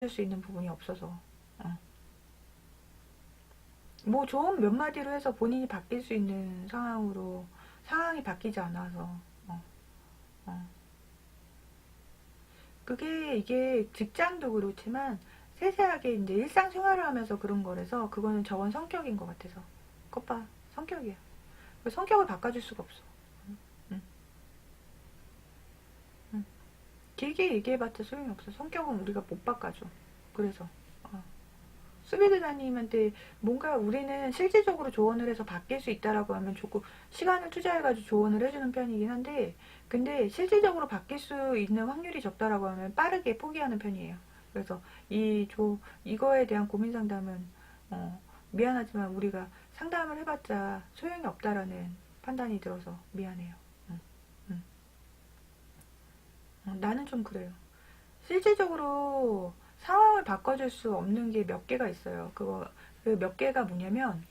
수 있는 부분이 없어서 뭐 조언 몇 마디로 해서 본인이 바뀔 수 있는 상황이 바뀌지 않아서 어, 어. 그게 이게 직장도 그렇지만 세세하게 이제 일상생활을 하면서 그런 거라서 그거는 저건 성격인 것 같아서 겉봐 성격이야. 그 성격을 바꿔줄 수가 없어. 응, 응. 길게 얘기해봤자 소용이 없어. 성격은 우리가 못 바꿔줘. 그래서 수비드사님한테 뭔가 우리는 실질적으로 조언을 해서 바뀔 수 있다라고 하면 조금 시간을 투자해가지고 조언을 해주는 편이긴 한데 근데 실질적으로 바뀔 수 있는 확률이 적다라고 하면 빠르게 포기하는 편이에요. 그래서 이거에 대한 고민 상담은 미안하지만 우리가 상담을 해봤자 소용이 없다라는 판단이 들어서 미안해요. 응, 응. 나는 좀 그래요. 실질적으로 상황을 바꿔줄 수 없는 게 몇 개가 있어요. 그 몇 개가 뭐냐면,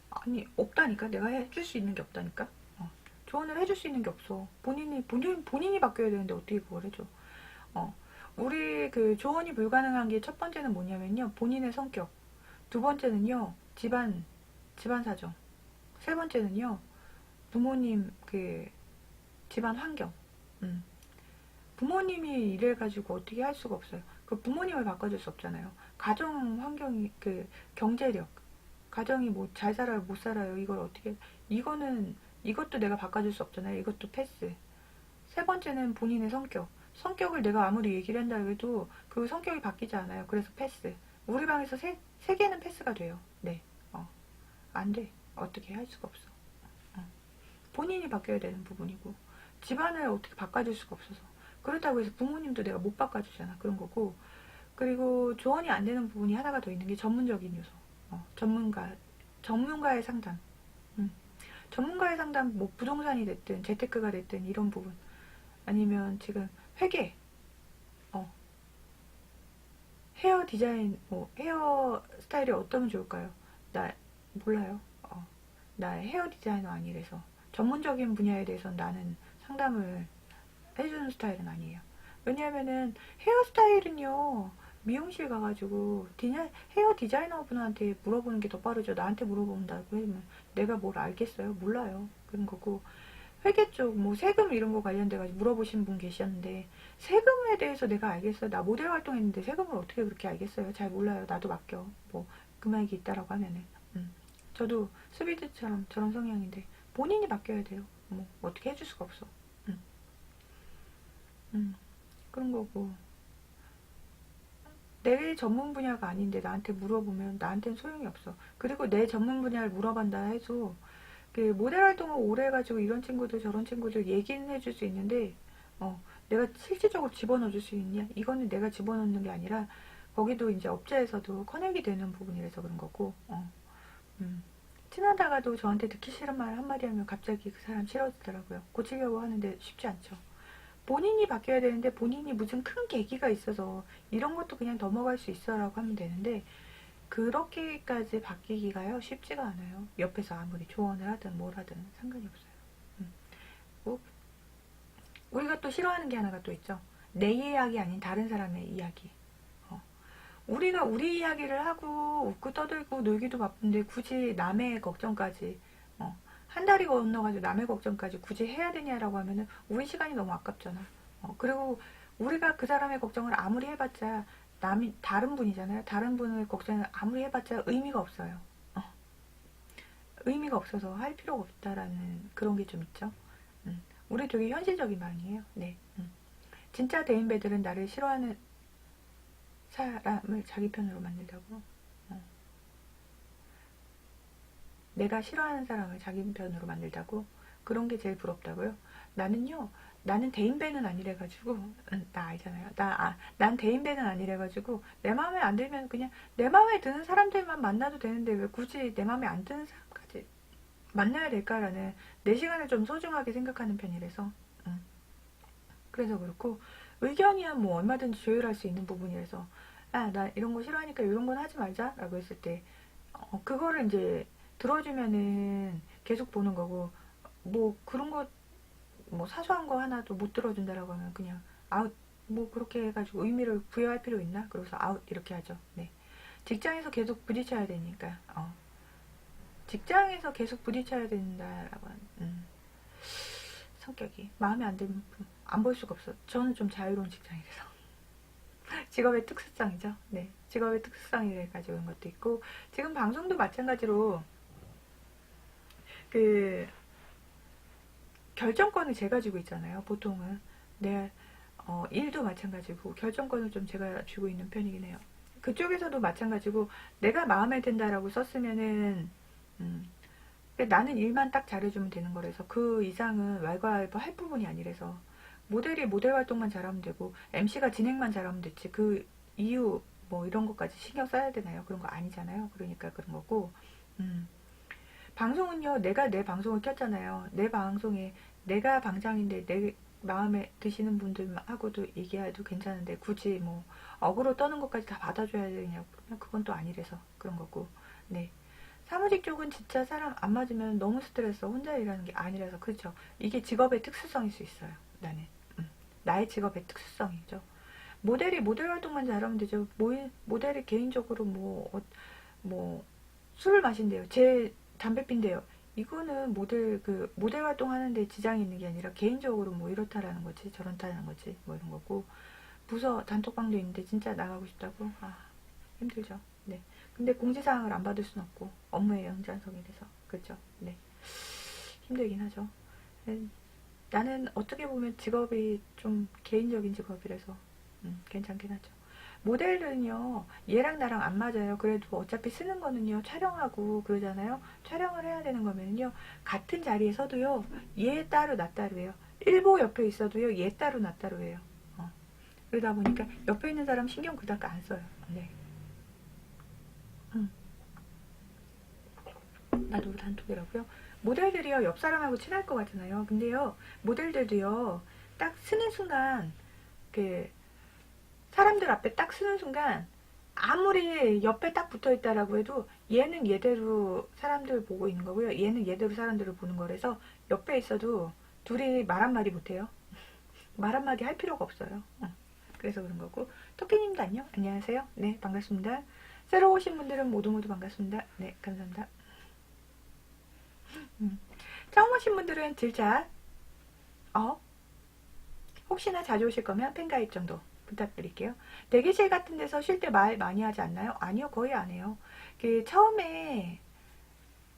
아니, 없다니까? 내가 해줄 수 있는 게 없다니까? 조언을 해줄 수 있는 게 없어. 본인이 바뀌어야 되는데 어떻게 그걸 해줘? 어, 우리 그 조언이 불가능한 게 첫 번째는 뭐냐면요. 본인의 성격. 두 번째는요. 집안 사정. 세 번째는요. 부모님 그 집안 환경. 음. 부모님이 이래가지고 어떻게 할 수가 없어요. 그 부모님을 바꿔줄 수 없잖아요. 가정 환경이 그 경제력, 가정이 뭐 잘 살아요, 못 살아요. 이것도 내가 바꿔줄 수 없잖아요. 이것도 패스. 세 번째는 본인의 성격. 성격을 내가 아무리 얘기를 한다 해도 그 성격이 바뀌지 않아요. 그래서 패스. 우리 방에서 세 개는 패스가 돼요. 네. 안 돼. 어떻게 할 수가 없어. 본인이 바뀌어야 되는 부분이고 집안을 어떻게 바꿔줄 수가 없어서 그렇다고 해서 부모님도 내가 못 바꿔주잖아. 그런 거고 그리고 조언이 안 되는 부분이 하나가 더 있는 게 전문적인 요소. 전문가의 상담. 음. 전문가의 상담, 뭐 부동산이 됐든 재테크가 됐든 이런 부분 아니면 지금 회계, 어, 헤어 디자인, 뭐 헤어 스타일이 어떠면 좋을까요? 나 몰라요. 나 헤어 디자이너 아니래서 전문적인 분야에 대해서 나는 상담을 해주는 스타일은 아니에요. 왜냐하면은 헤어스타일은요 미용실 가가지고 헤어 디자이너 분한테 물어보는 게 더 빠르죠. 나한테 물어본다고 하면 내가 뭘 알겠어요? 몰라요. 그런 거고 회계 쪽 뭐 세금 이런 거 관련돼 가지고 물어보신 분 계셨는데 세금에 대해서 내가 알겠어요. 나 모델 활동했는데 세금을 어떻게 그렇게 알겠어요? 잘 몰라요. 나도 맡겨. 뭐 금액이 있다라고 하면은 저도 스비드처럼 저런 성향인데 본인이 맡겨야 돼요. 뭐 어떻게 해줄 수가 없어. 음, 음. 그런 거고 내 전문 분야가 아닌데 나한테 물어보면 나한테는 소용이 없어. 그리고 내 전문 분야를 물어본다 해도 그 모델 활동을 오래 해가지고 이런 친구들 저런 친구들 얘기는 해줄 수 있는데 내가 실질적으로 집어넣어 줄 수 있냐? 이거는 내가 집어넣는 게 아니라 거기도 이제 업체에서도 커넥이 되는 부분이라서 그런 거고 음. 친하다가도 저한테 듣기 싫은 말 한마디 하면 갑자기 그 사람 싫어지더라고요. 고치려고 하는데 쉽지 않죠. 본인이 바뀌어야 되는데 본인이 무슨 큰 계기가 있어서 이런 것도 그냥 넘어갈 수 있어라고 하면 되는데 그렇게까지 바뀌기가요 쉽지가 않아요. 옆에서 아무리 조언을 하든 뭘 하든 상관이 없어요. 뭐 우리가 또 싫어하는 게 하나가 또 있죠. 내 이야기 아닌 다른 사람의 이야기. 우리가 우리 이야기를 하고 웃고 떠들고 놀기도 바쁜데 굳이 남의 걱정까지 한 달이 건너가지고 남의 걱정까지 굳이 해야 되냐라고 하면은 우리 시간이 너무 아깝잖아. 그리고 우리가 그 사람의 걱정을 아무리 해봤자 다른 분이잖아요. 다른 분의 걱정을 아무리 해봤자 의미가 없어요. 어, 의미가 없어서 할 필요가 없다라는 그런 게 좀 있죠. 우리 되게 현실적인 마음이에요. 네. 진짜 대인배들은 나를 싫어하는 사람을 자기 편으로 만들다고. 내가 싫어하는 사람을 자기 편으로 만들다고. 그런 게 제일 부럽다고요. 나는요. 나는 대인배는 아니래가지고 나 알잖아요. 난 대인배는 아니래가지고 내 마음에 안 들면 그냥 내 마음에 드는 사람들만 만나도 되는데 왜 굳이 내 마음에 안 드는 사람까지 만나야 될까라는 내 시간을 좀 소중하게 생각하는 편이라서 그래서 그렇고 의견이야 뭐 얼마든지 조율할 수 있는 부분이라서 나 이런 거 싫어하니까 이런 건 하지 말자 라고 했을 때 그거를 이제 들어주면은 계속 보는 거고 뭐 그런 거 뭐 사소한 거 하나도 못 들어준다라고 하면 그냥 아웃 뭐 그렇게 해가지고 의미를 부여할 필요 있나? 그래서 아웃 이렇게 하죠. 네. 직장에서 계속 부딪혀야 되니까 직장에서 계속 부딪혀야 된다라고 하는 성격이 마음에 안 들면 안 볼 수가 없어. 저는 좀 자유로운 직장이라서 직업의 특수성이죠. 네, 직업의 특수성이 가지고 있는 것도 있고 지금 방송도 마찬가지로 그 결정권을 제가 쥐고 있잖아요. 보통은 내 일도 마찬가지고 결정권을 좀 제가 쥐고 있는 편이긴 해요. 그쪽에서도 마찬가지고 내가 마음에 든다라고 썼으면은 나는 일만 딱 잘해주면 되는 거라서 그 이상은 왈가왈부 할 부분이 아니라서 모델이 모델 활동만 잘하면 되고 MC가 진행만 잘하면 됐지 그 이유 뭐 이런 것까지 신경 써야 되나요? 그런 거 아니잖아요. 그러니까 그런 거고 방송은요 내가 내 방송을 켰잖아요. 내 방송에 내가 방장인데 내 마음에 드시는 분들하고도 얘기해도 괜찮은데 굳이 뭐 어그로 떠는 것까지 다 받아줘야 되냐고 그러면 그건 또 아니래서 그런 거고 네. 사무직 쪽은 진짜 사람 안 맞으면 너무 스트레스 혼자 일하는 게 아니라서 그렇죠. 이게 직업의 특수성일 수 있어요. 나는 나의 직업의 특수성이죠. 모델이 모델 활동만 잘하면 되죠. 모델이 개인적으로 뭐 술을 마신대요. 제 담배 핀대요. 이거는 모델 활동하는데 지장이 있는 게 아니라 개인적으로 뭐 이렇다라는 거지 저렇다는 거지 뭐 이런 거고 부서 단톡방도 있는데 진짜 나가고 싶다고 힘들죠. 네. 근데 공지사항을 안 받을 순 없고 업무의 연장성이 돼서 그렇죠. 네. 힘들긴 하죠. 나는 어떻게 보면 직업이 좀 개인적인 직업이라서 괜찮긴 하죠. 모델은요 얘랑 나랑 안 맞아요. 그래도 어차피 쓰는 거는요 촬영하고 그러잖아요. 촬영을 해야 되는 거면요 같은 자리에 서도요 얘 따로 나 따로 해요. 일보 옆에 있어도요 얘 따로 나 따로 해요. 그러다 보니까 옆에 있는 사람 신경 그닥 안 써요. 네. 나도 단톡이라고요. 모델들이요 옆 사람하고 친할 것 같잖아요. 근데요 모델들도요 딱 쓰는 순간 그 사람들 앞에 딱 쓰는 순간 아무리 옆에 딱 붙어 있다라고 해도 얘는 얘대로 사람들 보고 있는 거고요. 얘는 얘대로 사람들을 보는 거라서 옆에 있어도 둘이 말 한마디 못해요. 말 한마디 할 필요가 없어요. 그래서 그런 거고 토끼님도 안녕? 안녕하세요. 네 반갑습니다. 새로 오신 분들은 모두 반갑습니다. 네 감사합니다. 처음 오신 분들은 들자 혹시나 자주 오실 거면 팬가입 정도 부탁드릴게요. 대기실 같은 데서 쉴 때 말 많이 하지 않나요? 아니요 거의 안 해요. 처음에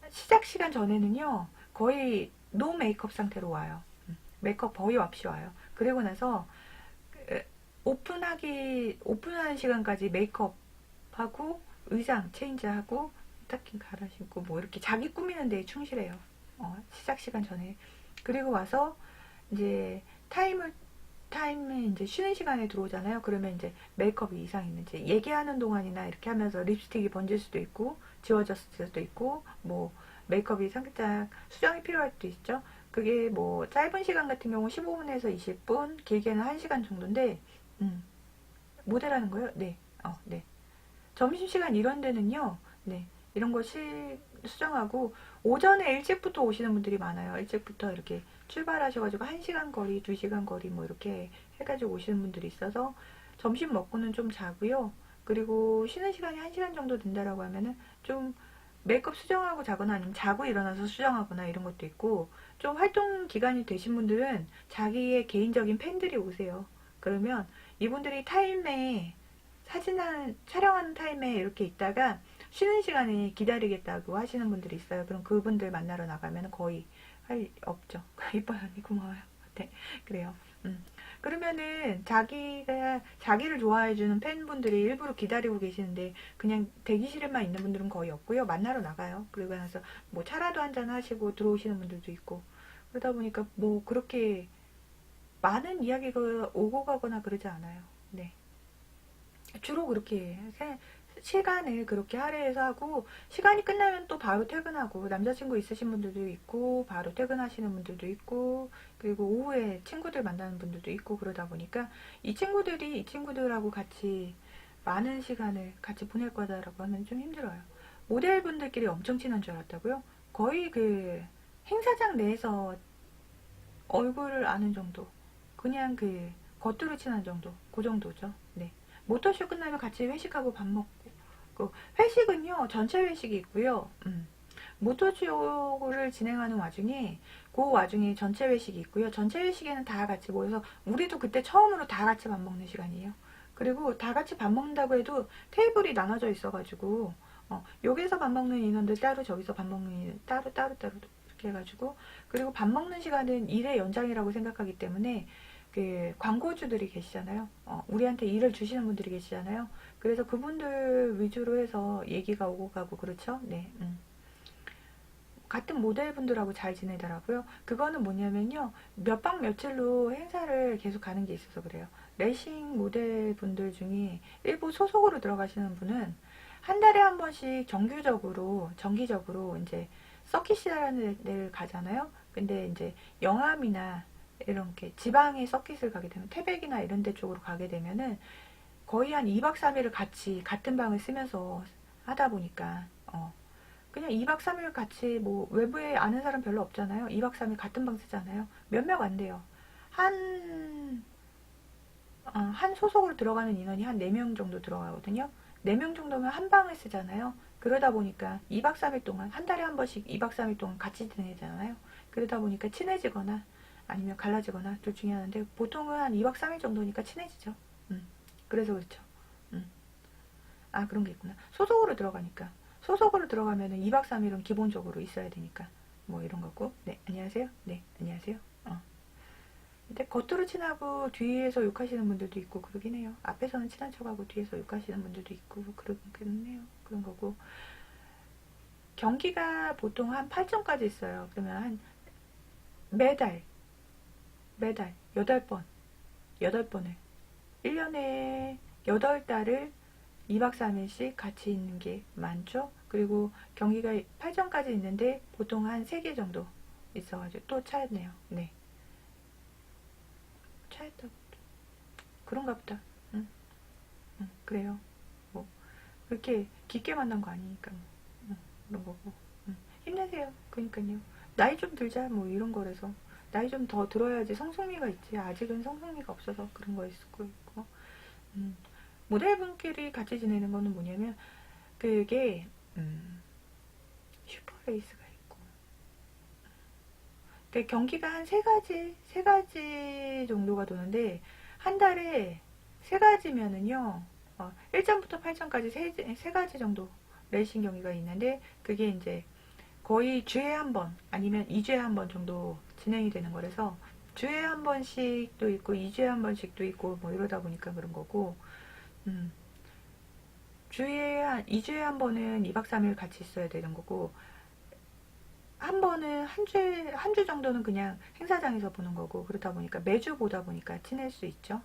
시작 시간 전에는요 거의 노 메이크업 상태로 와요. 메이크업 거의 없이 와요. 그리고 나서 오픈하는 시간까지 메이크업 하고 의상 체인지하고 스타킹 갈아 신고 뭐 이렇게 자기 꾸미는 데에 충실해요. 시작 시간 전에. 그리고 와서 이제 타임에 이제 쉬는 시간에 들어오잖아요. 그러면 이제 메이크업이 이상 있는지 얘기하는 동안이나 이렇게 하면서 립스틱이 번질 수도 있고 지워졌을 수도 있고 뭐 메이크업이 살짝 수정이 필요할 수도 있죠. 그게 뭐 짧은 시간 같은 경우 15분에서 20분 길게는 1시간 정도인데 모델하는 거요? 네. 네. 점심시간 이런 데는요. 네. 이런 거 수정하고 오전에 일찍부터 오시는 분들이 많아요. 일찍부터 이렇게 출발하셔가지고 1시간 거리, 2시간 거리 뭐 이렇게 해가지고 오시는 분들이 있어서 점심 먹고는 좀 자고요. 그리고 쉬는 시간이 1시간 정도 된다라고 하면은 좀 메이크업 수정하고 자거나 아니면 자고 일어나서 수정하거나 이런 것도 있고 좀 활동 기간이 되신 분들은 자기의 개인적인 팬들이 오세요. 그러면 이분들이 타임에 촬영하는 타임에 이렇게 있다가 쉬는 시간에 기다리겠다고 하시는 분들이 있어요. 그럼 그분들 만나러 나가면 거의 할 없죠. 이뻐요 언니 고마워요. 네 그래요. 그러면은 자기를 좋아해주는 팬분들이 일부러 기다리고 계시는데 그냥 대기실에만 있는 분들은 거의 없고요. 만나러 나가요. 그리고 나서 뭐 차라도 한잔 하시고 들어오시는 분들도 있고 그러다 보니까 뭐 그렇게 많은 이야기가 오고 가거나 그러지 않아요. 네. 주로 그렇게 시간을 그렇게 할애해서 하고 시간이 끝나면 또 바로 퇴근하고 남자친구 있으신 분들도 있고 바로 퇴근하시는 분들도 있고 그리고 오후에 친구들 만나는 분들도 있고 그러다 보니까 이 친구들하고 같이 많은 시간을 같이 보낼 거다라고 하면 좀 힘들어요. 모델분들끼리 엄청 친한 줄 알았다고요? 거의 행사장 내에서 얼굴을 아는 정도 그냥 겉으로 친한 정도, 그 정도죠. 네. 모터쇼 끝나면 같이 회식하고 밥 먹고. 그 회식은요, 전체 회식이 있고요. 모터쇼를 진행하는 와중에 그 와중에 전체 회식이 있고요. 전체 회식에는 다 같이 모여서 우리도 그때 처음으로 다 같이 밥 먹는 시간이에요. 그리고 다 같이 밥 먹는다고 해도 테이블이 나눠져 있어가지고 여기서 밥 먹는 인원들 따로, 저기서 밥 먹는 인원 따로 이렇게 해가지고, 그리고 밥 먹는 시간은 일의 연장이라고 생각하기 때문에 그 광고주들이 계시잖아요. 우리한테 일을 주시는 분들이 계시잖아요. 그래서 그분들 위주로 해서 얘기가 오고 가고 그렇죠. 네. 같은 모델분들하고 잘 지내더라고요. 그거는 뭐냐면요, 몇 박 며칠로 행사를 계속 가는 게 있어서 그래요. 레이싱 모델분들 중에 일부 소속으로 들어가시는 분은 한 달에 한 번씩 정기적으로 이제 서킷이라는 데를 가잖아요. 근데 이제 영암이나 이렇게 지방의 서킷을 가게 되면, 태백이나 이런 데 쪽으로 가게 되면은 거의 한 2박 3일을 같이 같은 방을 쓰면서 하다 보니까 그냥 2박 3일 같이, 뭐 외부에 아는 사람 별로 없잖아요. 2박 3일 같은 방 쓰잖아요. 몇 명 안 돼요. 한 소속으로 들어가는 인원이 한 4명 정도 들어가거든요. 4명 정도면 한 방을 쓰잖아요. 그러다 보니까 2박 3일 동안, 한 달에 한 번씩 2박 3일 동안 같이 지내잖아요. 그러다 보니까 친해지거나 아니면 갈라지거나 둘 중에 하나인데, 보통은 한 2박 3일 정도니까 친해지죠. 그래서 그렇죠. 아, 그런 게 있구나. 소속으로 들어가니까. 소속으로 들어가면은 2박 3일은 기본적으로 있어야 되니까. 뭐 이런 거고. 네, 안녕하세요. 네, 안녕하세요. 근데 겉으로 친하고 뒤에서 욕하시는 분들도 있고 그러긴 해요. 앞에서는 친한 척하고 뒤에서 욕하시는 분들도 있고 그러긴 해요. 그런 거고. 경기가 보통 한 8점까지 있어요. 그러면 한 매달 8번, 8번을 1년에 8달을 2박 3일씩 같이 있는 게 많죠. 그리고 경기가 8점까지 있는데 보통 한 3개 정도 있어가지고 또 차였네요. 네. 차였다고. 그런가 보다. 그래요. 뭐 그렇게 깊게 만난 거 아니니까 뭐. 그런 거고. 힘내세요. 그러니까요. 나이 좀 들자 뭐 이런 거라서. 나이 좀 더 들어야지 성숙미가 있지. 아직은 성숙미가 없어서 그런 거일 수도 있고. 모델분끼리 같이 지내는 거는 뭐냐면, 그게 슈퍼레이스가 있고, 그 경기가 한 세 가지 정도가 도는데, 한 달에 세 가지면은요, 1점부터 8점까지 세 가지 정도 레이싱 경기가 있는데, 그게 이제 거의 주에 한 번, 아니면 2주에 한 번 정도 진행이 되는 거라서, 주에 한 번씩도 있고, 2주에 한 번씩도 있고, 뭐 이러다 보니까 그런 거고, 주에 2주에 한 번은 2박 3일 같이 있어야 되는 거고, 한 번은 한 주 정도는 그냥 행사장에서 보는 거고, 그러다 보니까 매주 보다 보니까 친할 수 있죠.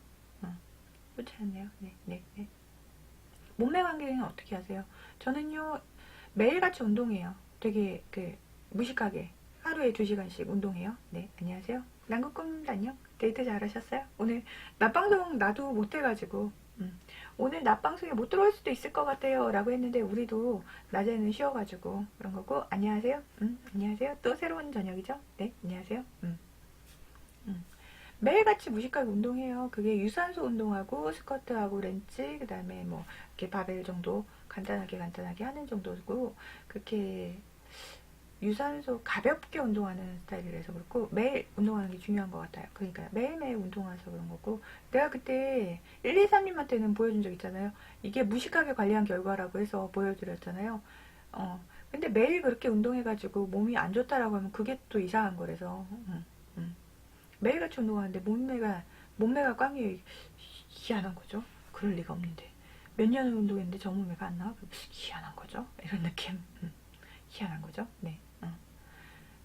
그렇지 않네요. 네, 네, 네. 몸매 관리는 어떻게 하세요? 저는요, 매일같이 운동해요. 되게 무식하게 하루에 2시간씩 운동해요. 네, 안녕하세요. 남극꿈 안녕. 데이트 잘하셨어요? 오늘 낮방송 나도 못해가지고 오늘 낮방송에 못 들어올 수도 있을 것 같아요 라고 했는데, 우리도 낮에는 쉬어가지고 그런 거고. 안녕하세요. 안녕하세요. 또 새로운 저녁이죠? 네, 안녕하세요. 매일같이 무식하게 운동해요. 그게 유산소 운동하고 스쿼트하고 렌치, 그 다음에 뭐 이렇게 바벨 정도 간단하게 하는 정도고, 그렇게 유산소 가볍게 운동하는 스타일이라서 그렇고, 매일 운동하는 게 중요한 것 같아요. 그러니까 매일매일 운동해서 그런 거고, 내가 그때 123님한테는 보여준 적 있잖아요. 이게 무식하게 관리한 결과라고 해서 보여드렸잖아요. 근데 매일 그렇게 운동해가지고 몸이 안 좋다라고 하면 그게 또 이상한 거라서. 매일같이 운동하는데 몸매가 꽝이 희한한 거죠. 그럴 리가 없는데. 몇 년을 운동했는데 저 몸매가 안 나와? 희한한 거죠. 이런 느낌. 희한한 거죠. 네.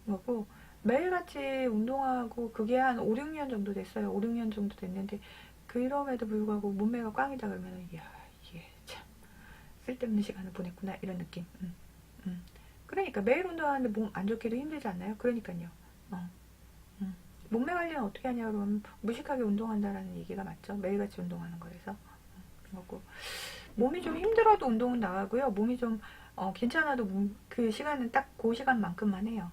그리고 매일같이 운동하고 그게 한 5, 6년 정도 됐어요. 5, 6년 정도 됐는데, 그럼에도 불구하고 몸매가 꽝이다 그러면, 이야, 이게 참 쓸데없는 시간을 보냈구나 이런 느낌. 그러니까 매일 운동하는데 몸 안 좋기도 힘들지 않나요? 그러니까요. 몸매 관리는 어떻게 하냐 그러면 무식하게 운동한다라는 얘기가 맞죠. 매일같이 운동하는 거라서. 그렇고 몸이 좀 힘들어도 운동은 나가고요. 몸이 좀 괜찮아도 그 시간은 딱 그 시간만큼만 해요.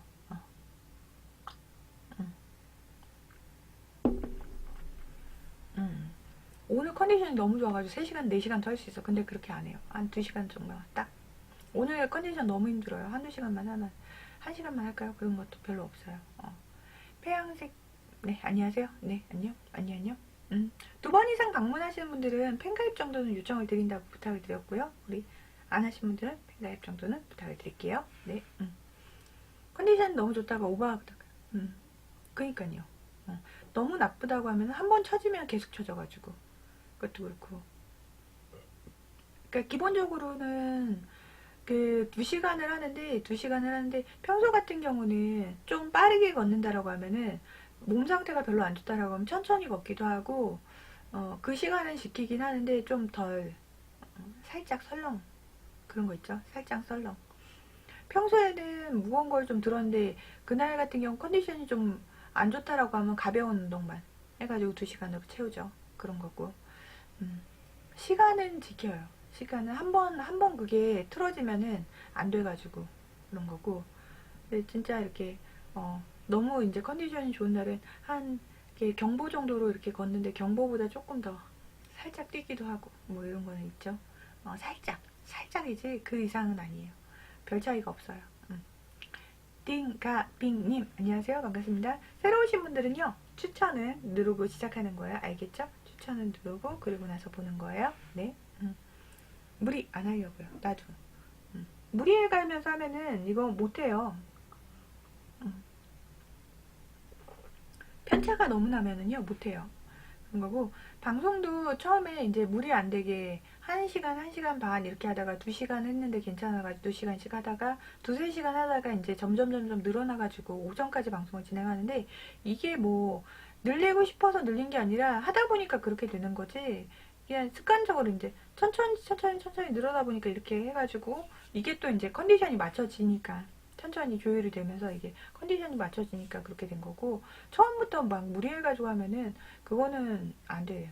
오늘 컨디션이 너무 좋아가지고 3시간, 4시간 더 할 수 있어. 근데 그렇게 안 해요. 한 2시간 정도만 딱. 오늘 컨디션 너무 힘들어요. 한두 시간만 하면. 1시간만 할까요? 그런 것도 별로 없어요. 폐양색, 네, 안녕하세요. 네, 안녕. 안녕. 2번 이상 방문하시는 분들은 팬가입 정도는 요청을 드린다고 부탁을 드렸고요. 우리 안 하신 분들은 팬가입 정도는 부탁을 드릴게요. 네, 컨디션 너무 좋다가 오버하다가, 그니까요. 너무 나쁘다고 하면 한 번 쳐지면 계속 쳐져가지고. 그것도 그렇고. 그러니까 기본적으로는 그 2시간을 하는데 평소 같은 경우는 좀 빠르게 걷는다라고 하면은 몸 상태가 별로 안 좋다라고 하면 천천히 걷기도 하고 그 시간은 지키긴 하는데 좀 덜 살짝 설렁 그런 거 있죠. 살짝 설렁. 평소에는 무거운 걸 좀 들었는데 그날 같은 경우 컨디션이 좀 안 좋다라고 하면 가벼운 운동만 해가지고 2시간으로 채우죠. 그런 거고. 시간은 지켜요. 시간은 한 번 그게 틀어지면은 안 돼가지고 그런 거고. 근데 진짜 이렇게 너무 이제 컨디션이 좋은 날은 한 이렇게 경보 정도로 이렇게 걷는데 경보보다 조금 더 살짝 뛰기도 하고 뭐 이런 거는 있죠. 살짝이지 그 이상은 아니에요. 별 차이가 없어요. 띵가빙님 안녕하세요. 반갑습니다. 새로 오신 분들은요. 추천을 누르고 시작하는 거예요. 알겠죠? 추천을 누르고 그리고 나서 보는 거예요. 네. 무리 안 하려고요. 나도. 무리해 가면서 하면은 이거 못해요. 편차가 너무 나면은요 못해요. 그런 거고 방송도 처음에 이제 무리 안 되게 1시간, 1시간 반 이렇게 하다가 2시간 했는데 괜찮아가지고 2시간씩 하다가 2-3시간 하다가 이제 점점 늘어나가지고 오전까지 방송을 진행하는데 이게 뭐 늘리고 싶어서 늘린 게 아니라 하다 보니까 그렇게 되는 거지. 그냥 습관적으로 이제 천천히 늘어나 보니까 이렇게 해가지고 이게 또 이제 컨디션이 맞춰지니까 천천히 조율이 되면서 이게 컨디션이 맞춰지니까 그렇게 된 거고 처음부터 막 무리해가지고 하면은 그거는 안 돼요.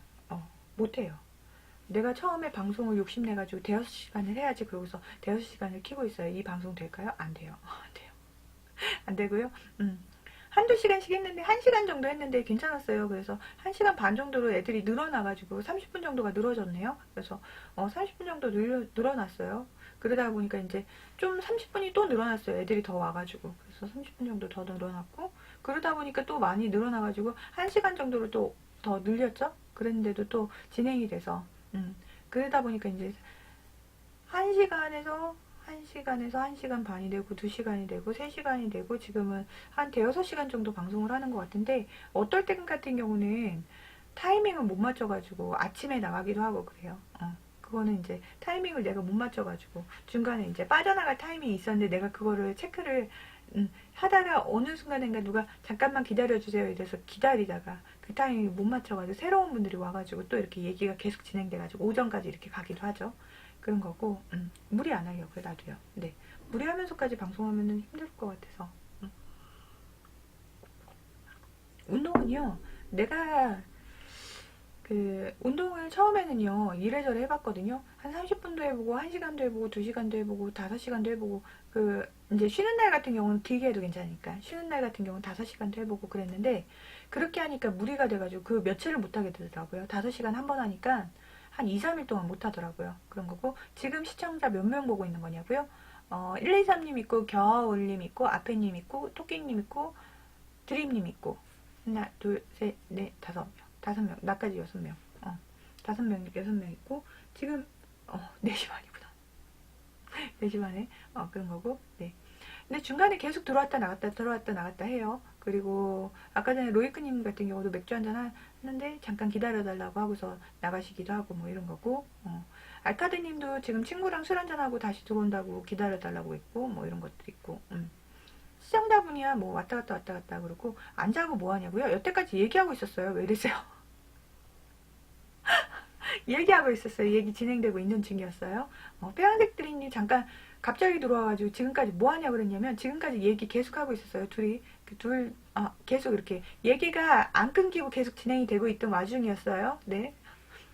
못해요. 내가 처음에 방송을 욕심내가지고 대여섯 시간을 해야지 그러고서 대여섯 시간을 키고 있어요. 이 방송 될까요? 안 돼요. 안 돼요. 안 되고요. 한두 시간씩 했는데 1시간 정도 했는데 괜찮았어요. 그래서 1시간 반 정도로 애들이 늘어나가지고 30분 정도가 늘어졌네요. 그래서 30분 정도 늘어났어요. 그러다 보니까 이제 좀 30분이 또 늘어났어요. 애들이 더 와가지고. 그래서 30분 정도 더 늘어났고 그러다 보니까 또 많이 늘어나가지고 1시간 정도로 또 더 늘렸죠. 그랬는데도 또 진행이 돼서 그러다 보니까 이제 1시간에서 1시간 반이 되고 2시간이 되고 3시간이 되고 지금은 한 대여섯 시간 정도 방송을 하는 것 같은데 어떨 때 같은 경우는 타이밍을 못 맞춰가지고 아침에 나가기도 하고 그래요. 그거는 이제 타이밍을 내가 못 맞춰가지고 중간에 이제 빠져나갈 타이밍이 있었는데 내가 그거를 체크를 하다가 어느 순간인가 누가 잠깐만 기다려주세요 이래서 기다리다가 그 타이밍을 못 맞춰가지고 새로운 분들이 와가지고 또 이렇게 얘기가 계속 진행돼가지고 오전까지 이렇게 가기도 하죠. 그런 거고 무리 안 하려고요. 나도요. 네. 무리하면서까지 방송하면 힘들 것 같아서 운동은요. 내가 그 운동을 처음에는요 이래저래 해봤거든요. 한 30분도 해보고 1시간도 해보고 2시간도 해보고 5시간도 해보고 그 이제 쉬는 날 같은 경우는 길게 해도 괜찮으니까 쉬는 날 같은 경우는 5시간도 해보고 그랬는데 그렇게 하니까 무리가 돼가지고 그 며칠을 못하게 되더라고요. 5시간 한 번 하니까 한 2-3일 동안 못하더라고요. 그런 거고 지금 시청자 몇 명 보고 있는 거냐고요? 123님 있고 겨울님 있고 아페님 있고 토끼님 있고 드림님 있고 하나 둘셋넷 다섯 명 5명 나까지 6명 5명 6명 있고 지금 4시 반이구나 4시 반에 그런 거고 네. 근데 중간에 계속 들어왔다 나갔다 해요. 그리고 아까 전에 로이크님 같은 경우도 맥주 한잔 하는데 잠깐 기다려달라고 하고서 나가시기도 하고 뭐 이런 거고 알카드님도 지금 친구랑 술 한잔하고 다시 들어온다고 기다려달라고 했고 뭐 이런 것도 있고 시청자분이야 뭐 왔다 갔다 그러고 안 자고 뭐 하냐고요? 여태까지 얘기하고 있었어요. 왜 이러세요? 얘기하고 있었어요. 얘기 진행되고 있는 중이었어요. 빼양색들이님 잠깐 갑자기 들어와가지고 지금까지 뭐 하냐고 그랬냐면 지금까지 얘기 계속하고 있었어요. 둘이 계속 이렇게 얘기가 안 끊기고 계속 진행이 되고 있던 와중이었어요. 네.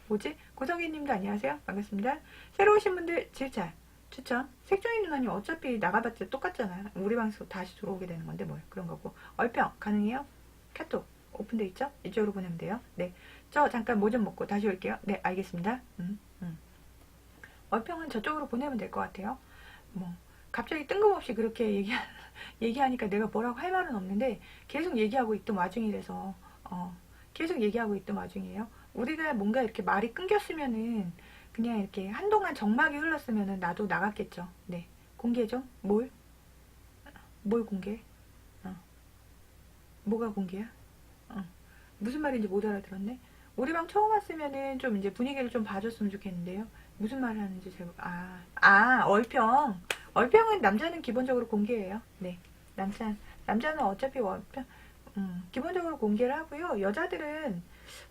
뭐지? 고성희님도 안녕하세요. 반갑습니다. 새로 오신 분들 질차 추천. 색종이 누나님 어차피 나가봤자 똑같잖아요. 우리 방송 다시 들어오게 되는 건데 뭐예요. 그런 거고 얼평 가능해요? 카톡 오픈돼 있죠? 이쪽으로 보내면 돼요. 네. 저 잠깐 뭐 좀 먹고 다시 올게요. 네, 알겠습니다. 얼평은 저쪽으로 보내면 될 것 같아요. 뭐 갑자기 뜬금없이 그렇게 얘기하니까 내가 뭐라고 할 말은 없는데 계속 얘기하고 있던 와중이라서 계속 얘기하고 있던 와중이에요. 우리가 뭔가 이렇게 말이 끊겼으면은 그냥 이렇게 한동안 정막이 흘렀으면은 나도 나갔겠죠. 네, 공개 좀. 뭘 공개? 어, 뭐가 공개야? 어, 무슨 말인지 못 알아들었네. 우리 방 처음 왔으면은 좀 이제 분위기를 좀 봐줬으면 좋겠는데요. 무슨 말을 하는지 제가 얼평. 얼평은 남자는 기본적으로 공개예요. 네, 남자는 어차피 얼평 기본적으로 공개를 하고요. 여자들은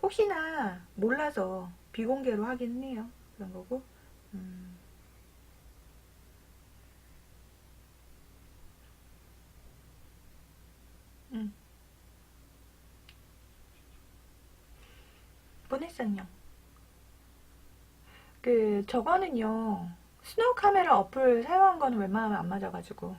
혹시나 몰라서 비공개로 하긴 해요. 그런 거고. 음, 음. 보냈었요. 저거는요, 스노우 카메라 어플 사용한 거는 웬만하면 안 맞아가지고,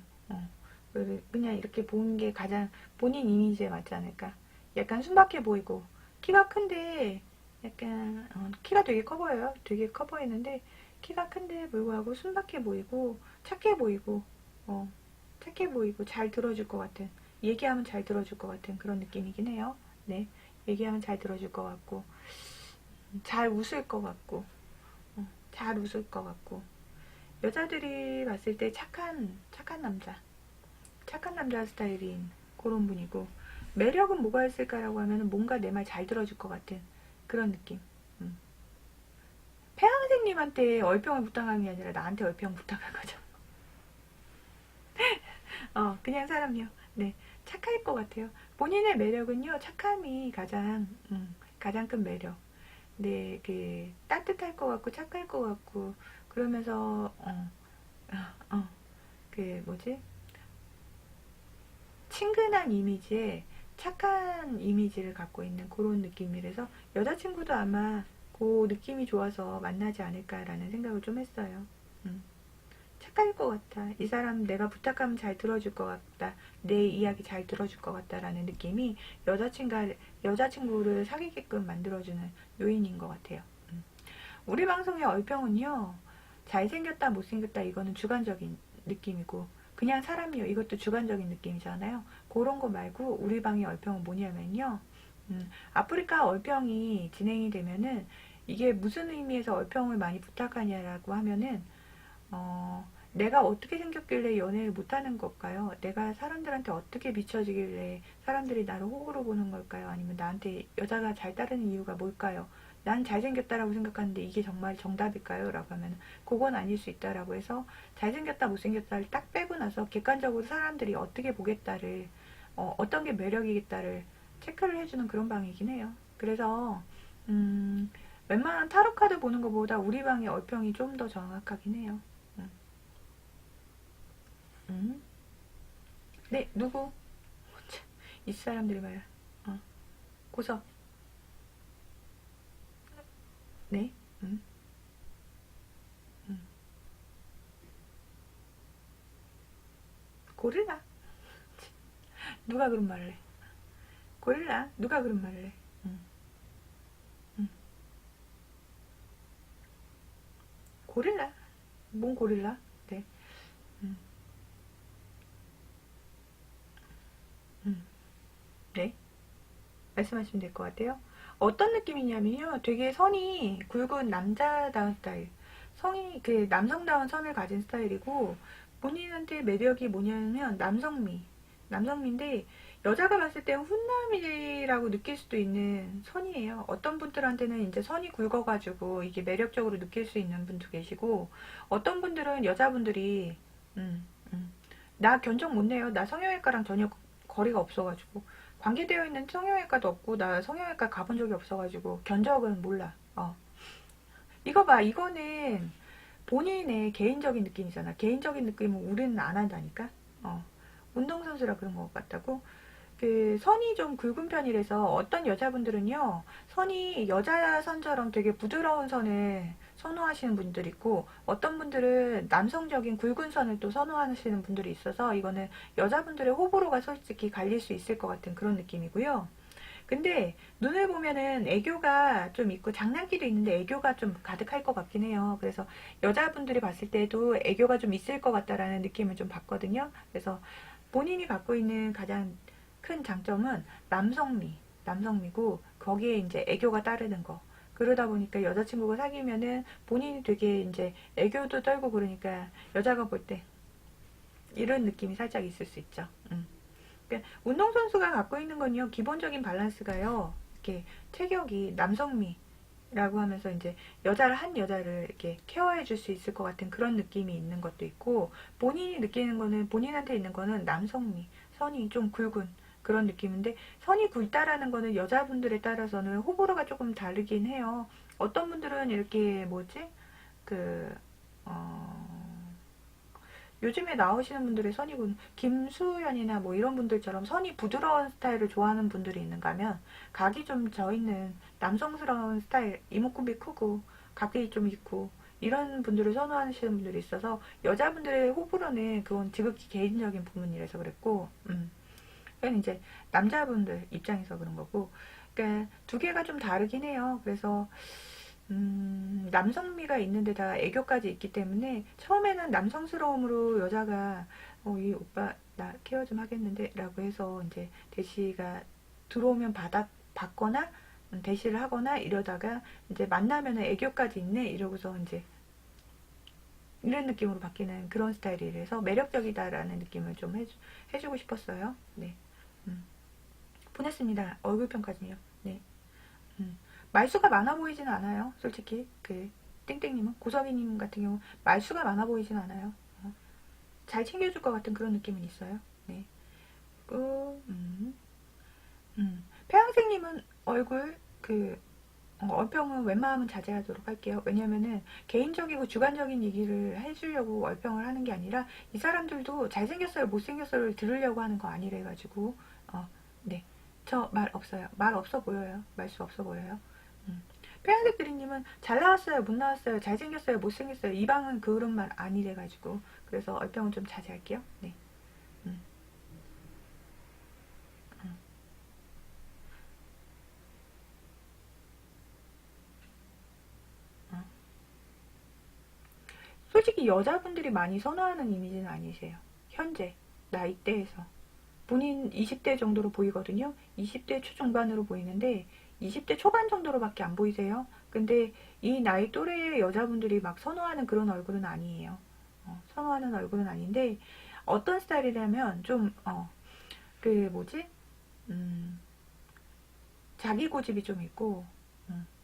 그냥 이렇게 보는 게 가장 본인 이미지에 맞지 않을까. 약간 순박해 보이고, 키가 큰데, 약간, 키가 되게 커 보여요. 되게 커 보이는데, 키가 큰데 불구하고 순박해 보이고, 착해 보이고, 어, 착해 보이고, 잘 들어줄 것 같은, 얘기하면 잘 들어줄 것 같은 그런 느낌이긴 해요. 네. 얘기하면 잘 들어줄 것 같고, 잘 웃을 것 같고, 잘 웃을 것 같고 여자들이 봤을 때 착한 남자 스타일인 그런 분이고 매력은 뭐가 있을까라고 하면 뭔가 내 말 잘 들어줄 것 같은 그런 느낌. 음. 폐왕생님한테 얼평을 부탁한 게 아니라 나한테 얼평 부탁한 거죠. 그냥 사람이요. 네, 착할 것 같아요. 본인의 매력은요, 착함이 가장 큰 매력. 네, 따뜻할 것 같고 착할 것 같고 그러면서 뭐지? 친근한 이미지에 착한 이미지를 갖고 있는 그런 느낌이라서 여자친구도 아마 그 느낌이 좋아서 만나지 않을까라는 생각을 좀 했어요. 음. 착할 것 같아. 이 사람 내가 부탁하면 잘 들어줄 것 같다. 내 이야기 잘 들어줄 것 같다라는 느낌이 여자친구를 사귀게끔 만들어주는 요인인 것 같아요. 우리 방송의 얼평은요, 잘생겼다, 못생겼다, 이거는 주관적인 느낌이고, 그냥 사람이요, 이것도 주관적인 느낌이잖아요. 그런 거 말고, 우리 방의 얼평은 뭐냐면요, 아프리카 얼평이 진행이 되면은, 이게 무슨 의미에서 얼평을 많이 부탁하냐라고 하면은, 내가 어떻게 생겼길래 연애를 못하는 걸까요? 내가 사람들한테 어떻게 비춰지길래 사람들이 나를 호구로 보는 걸까요? 아니면 나한테 여자가 잘 따르는 이유가 뭘까요? 난 잘생겼다라고 생각하는데 이게 정말 정답일까요? 라고 하면 그건 아닐 수 있다라고 해서 잘생겼다 못생겼다를 딱 빼고 나서 객관적으로 사람들이 어떻게 보겠다를 어떤 게 매력이겠다를 체크를 해주는 그런 방이긴 해요. 그래서 웬만한 타로 카드 보는 것보다 우리 방의 얼평이 좀 더 정확하긴 해요. 음. 음. 네, 누구? 이 사람들이 말이야. 고서. 네. 음. 음. 고릴라. 누가 그런 말을 해? 고릴라. 누가 그런 말을 해? 음. 음. 고릴라. 뭔 고릴라? 네. 음. 음. 네. 말씀하시면 될 것 같아요. 어떤 느낌이냐면요. 되게 선이 굵은 남자다운 스타일. 성이, 남성다운 선을 가진 스타일이고, 본인한테 매력이 뭐냐면, 남성미인데, 여자가 봤을 때 훈남이라고 느낄 수도 있는 선이에요. 어떤 분들한테는 이제 선이 굵어가지고, 이게 매력적으로 느낄 수 있는 분도 계시고, 어떤 분들은 여자분들이, 음, 음, 나 견적 못 내요. 나 성형외과랑 전혀 거리가 없어가지고. 관계되어 있는 성형외과도 없고 나 성형외과 가본 적이 없어가지고 견적은 몰라. 이거 봐. 이거는 본인의 개인적인 느낌이잖아. 개인적인 느낌은 우리는 안 한다니까. 운동선수라 그런 것 같다고. 선이 좀 굵은 편이라서 어떤 여자분들은요, 선이 여자 선처럼 되게 부드러운 선을 선호하시는 분들이 있고, 어떤 분들은 남성적인 굵은 선을 또 선호하시는 분들이 있어서, 이거는 여자분들의 호불호가 솔직히 갈릴 수 있을 것 같은 그런 느낌이고요. 근데 눈을 보면은 애교가 좀 있고 장난기도 있는데 애교가 좀 가득할 것 같긴 해요. 그래서 여자분들이 봤을 때도 애교가 좀 있을 것 같다라는 느낌을 좀 받거든요. 그래서 본인이 갖고 있는 가장 큰 장점은 남성미고 거기에 이제 애교가 따르는 거. 그러다 보니까 여자친구가 사귀면은 본인이 되게 이제 애교도 떨고 그러니까 여자가 볼 때 이런 느낌이 살짝 있을 수 있죠. 그러니까 운동선수가 갖고 있는 건요, 기본적인 밸런스가요, 이렇게 체격이 남성미라고 하면서 이제 한 여자를 이렇게 케어해 줄 수 있을 것 같은 그런 느낌이 있는 것도 있고, 본인이 느끼는 거는, 본인한테 있는 거는 남성미, 선이 좀 굵은 그런 느낌인데, 선이 굵다라는 거는 여자분들에 따라서는 호불호가 조금 다르긴 해요. 어떤 분들은 이렇게 뭐지? 그, 어, 요즘에 나오시는 분들의 선이 김수현이나 뭐 이런 분들처럼 선이 부드러운 스타일을 좋아하는 분들이 있는가 하면 각이 좀 져 있는 남성스러운 스타일, 이목구비 크고 각이 좀 있고 이런 분들을 선호하시는 분들이 있어서 여자분들의 호불호는 그건 지극히 개인적인 부분이라서 그랬고, 그건 이제 남자분들 입장에서 그런 거고, 그러니까 두 개가 좀 다르긴 해요. 그래서 남성미가 있는데다 애교까지 있기 때문에 처음에는 남성스러움으로 여자가 이 오빠 나 케어 좀 하겠는데 라고 해서 이제 대시가 들어오면 받거나 대시를 하거나 이러다가 이제 만나면 애교까지 있네 이러고서 이제 이런 느낌으로 바뀌는 그런 스타일이라서 매력적이다라는 느낌을 좀 해주고 싶었어요. 네. 보냈습니다. 얼굴 평가는요. 네. 말수가 많아 보이진 않아요. 솔직히 땡땡님은 고석이님 같은 경우 말수가 많아 보이진 않아요. 잘 챙겨줄 것 같은 그런 느낌은 있어요. 네. 그 태양생님은 얼굴 얼평은 웬만하면 자제하도록 할게요. 왜냐면은 개인적이고 주관적인 얘기를 해주려고 얼평을 하는 게 아니라 이 사람들도 잘생겼어요, 못생겼어요를 들으려고 하는 거 아니래가지고 네. 저 말 없어요. 말 없어 보여요. 말수 없어 보여요. 페양색 드리님은 잘 나왔어요, 못 나왔어요, 잘생겼어요, 못생겼어요. 이 방은 그런 말 아니래가지고 그래서 얼평은 좀 자제할게요. 네. 음, 음, 음. 솔직히 여자분들이 많이 선호하는 이미지는 아니세요. 현재 나이대에서 본인 20대 정도로 보이거든요. 20대 초중반으로 보이는데 20대 초반 정도로밖에 안 보이세요. 근데 이 나이 또래의 여자분들이 막 선호하는 그런 얼굴은 아니에요. 선호하는 얼굴은 아닌데 어떤 스타일이냐면 좀 그 뭐지? 음, 자기 고집이 좀 있고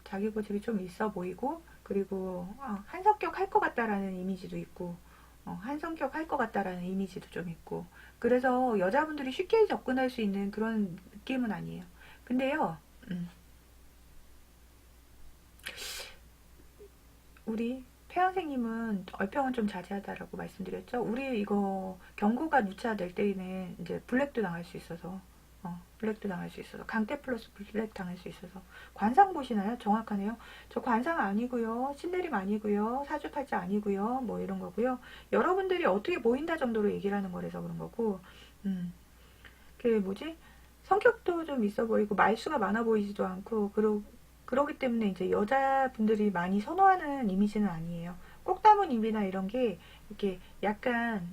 자기 고집이 좀 있어 보이고 그리고 한성격 할 것 같다라는 이미지도 있고 한성격 할 것 같다라는 이미지도 좀 있고 그래서 여자분들이 쉽게 접근할 수 있는 그런 느낌은 아니에요. 근데요, 우리 태양생님은 얼평은 좀 자제하다라고 말씀드렸죠. 우리 이거 경고가 누차될 때에는 이제 블랙도 당할 수 있어서 블랙도 당할 수 있어서 강태 플러스 블랙 당할 수 있어서 관상 보시나요? 정확하네요. 저 관상 아니고요, 신내림 아니고요, 사주팔자 아니고요, 뭐 이런 거고요. 여러분들이 어떻게 보인다 정도로 얘기를 하는 거라서 그런 거고, 그 뭐지? 성격도 좀 있어 보이고 말수가 많아 보이지도 않고 그러기 때문에 이제 여자분들이 많이 선호하는 이미지는 아니에요. 꼭 담은 입이나 이런 게 이렇게 약간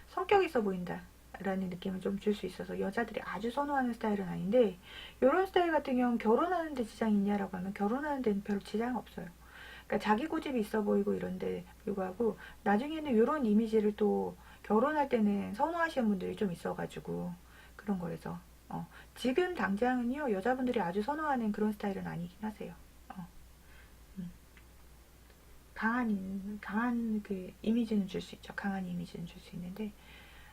성격 있어 보인다. 라는 느낌을 좀 줄 수 있어서 여자들이 아주 선호하는 스타일은 아닌데 이런 스타일 같은 경우는 결혼하는데 지장이 있냐라고 하면 결혼하는 데는 별로 지장 없어요. 그러니까 자기 고집이 있어 보이고 이런데 불구하고 나중에는 이런 이미지를 또 결혼할 때는 선호하시는 분들이 좀 있어가지고 그런 거라서 지금 당장은요 여자분들이 아주 선호하는 그런 스타일은 아니긴 하세요. 어, 음. 강한 그 이미지는 줄 수 있죠. 강한 이미지는 줄 수 있는데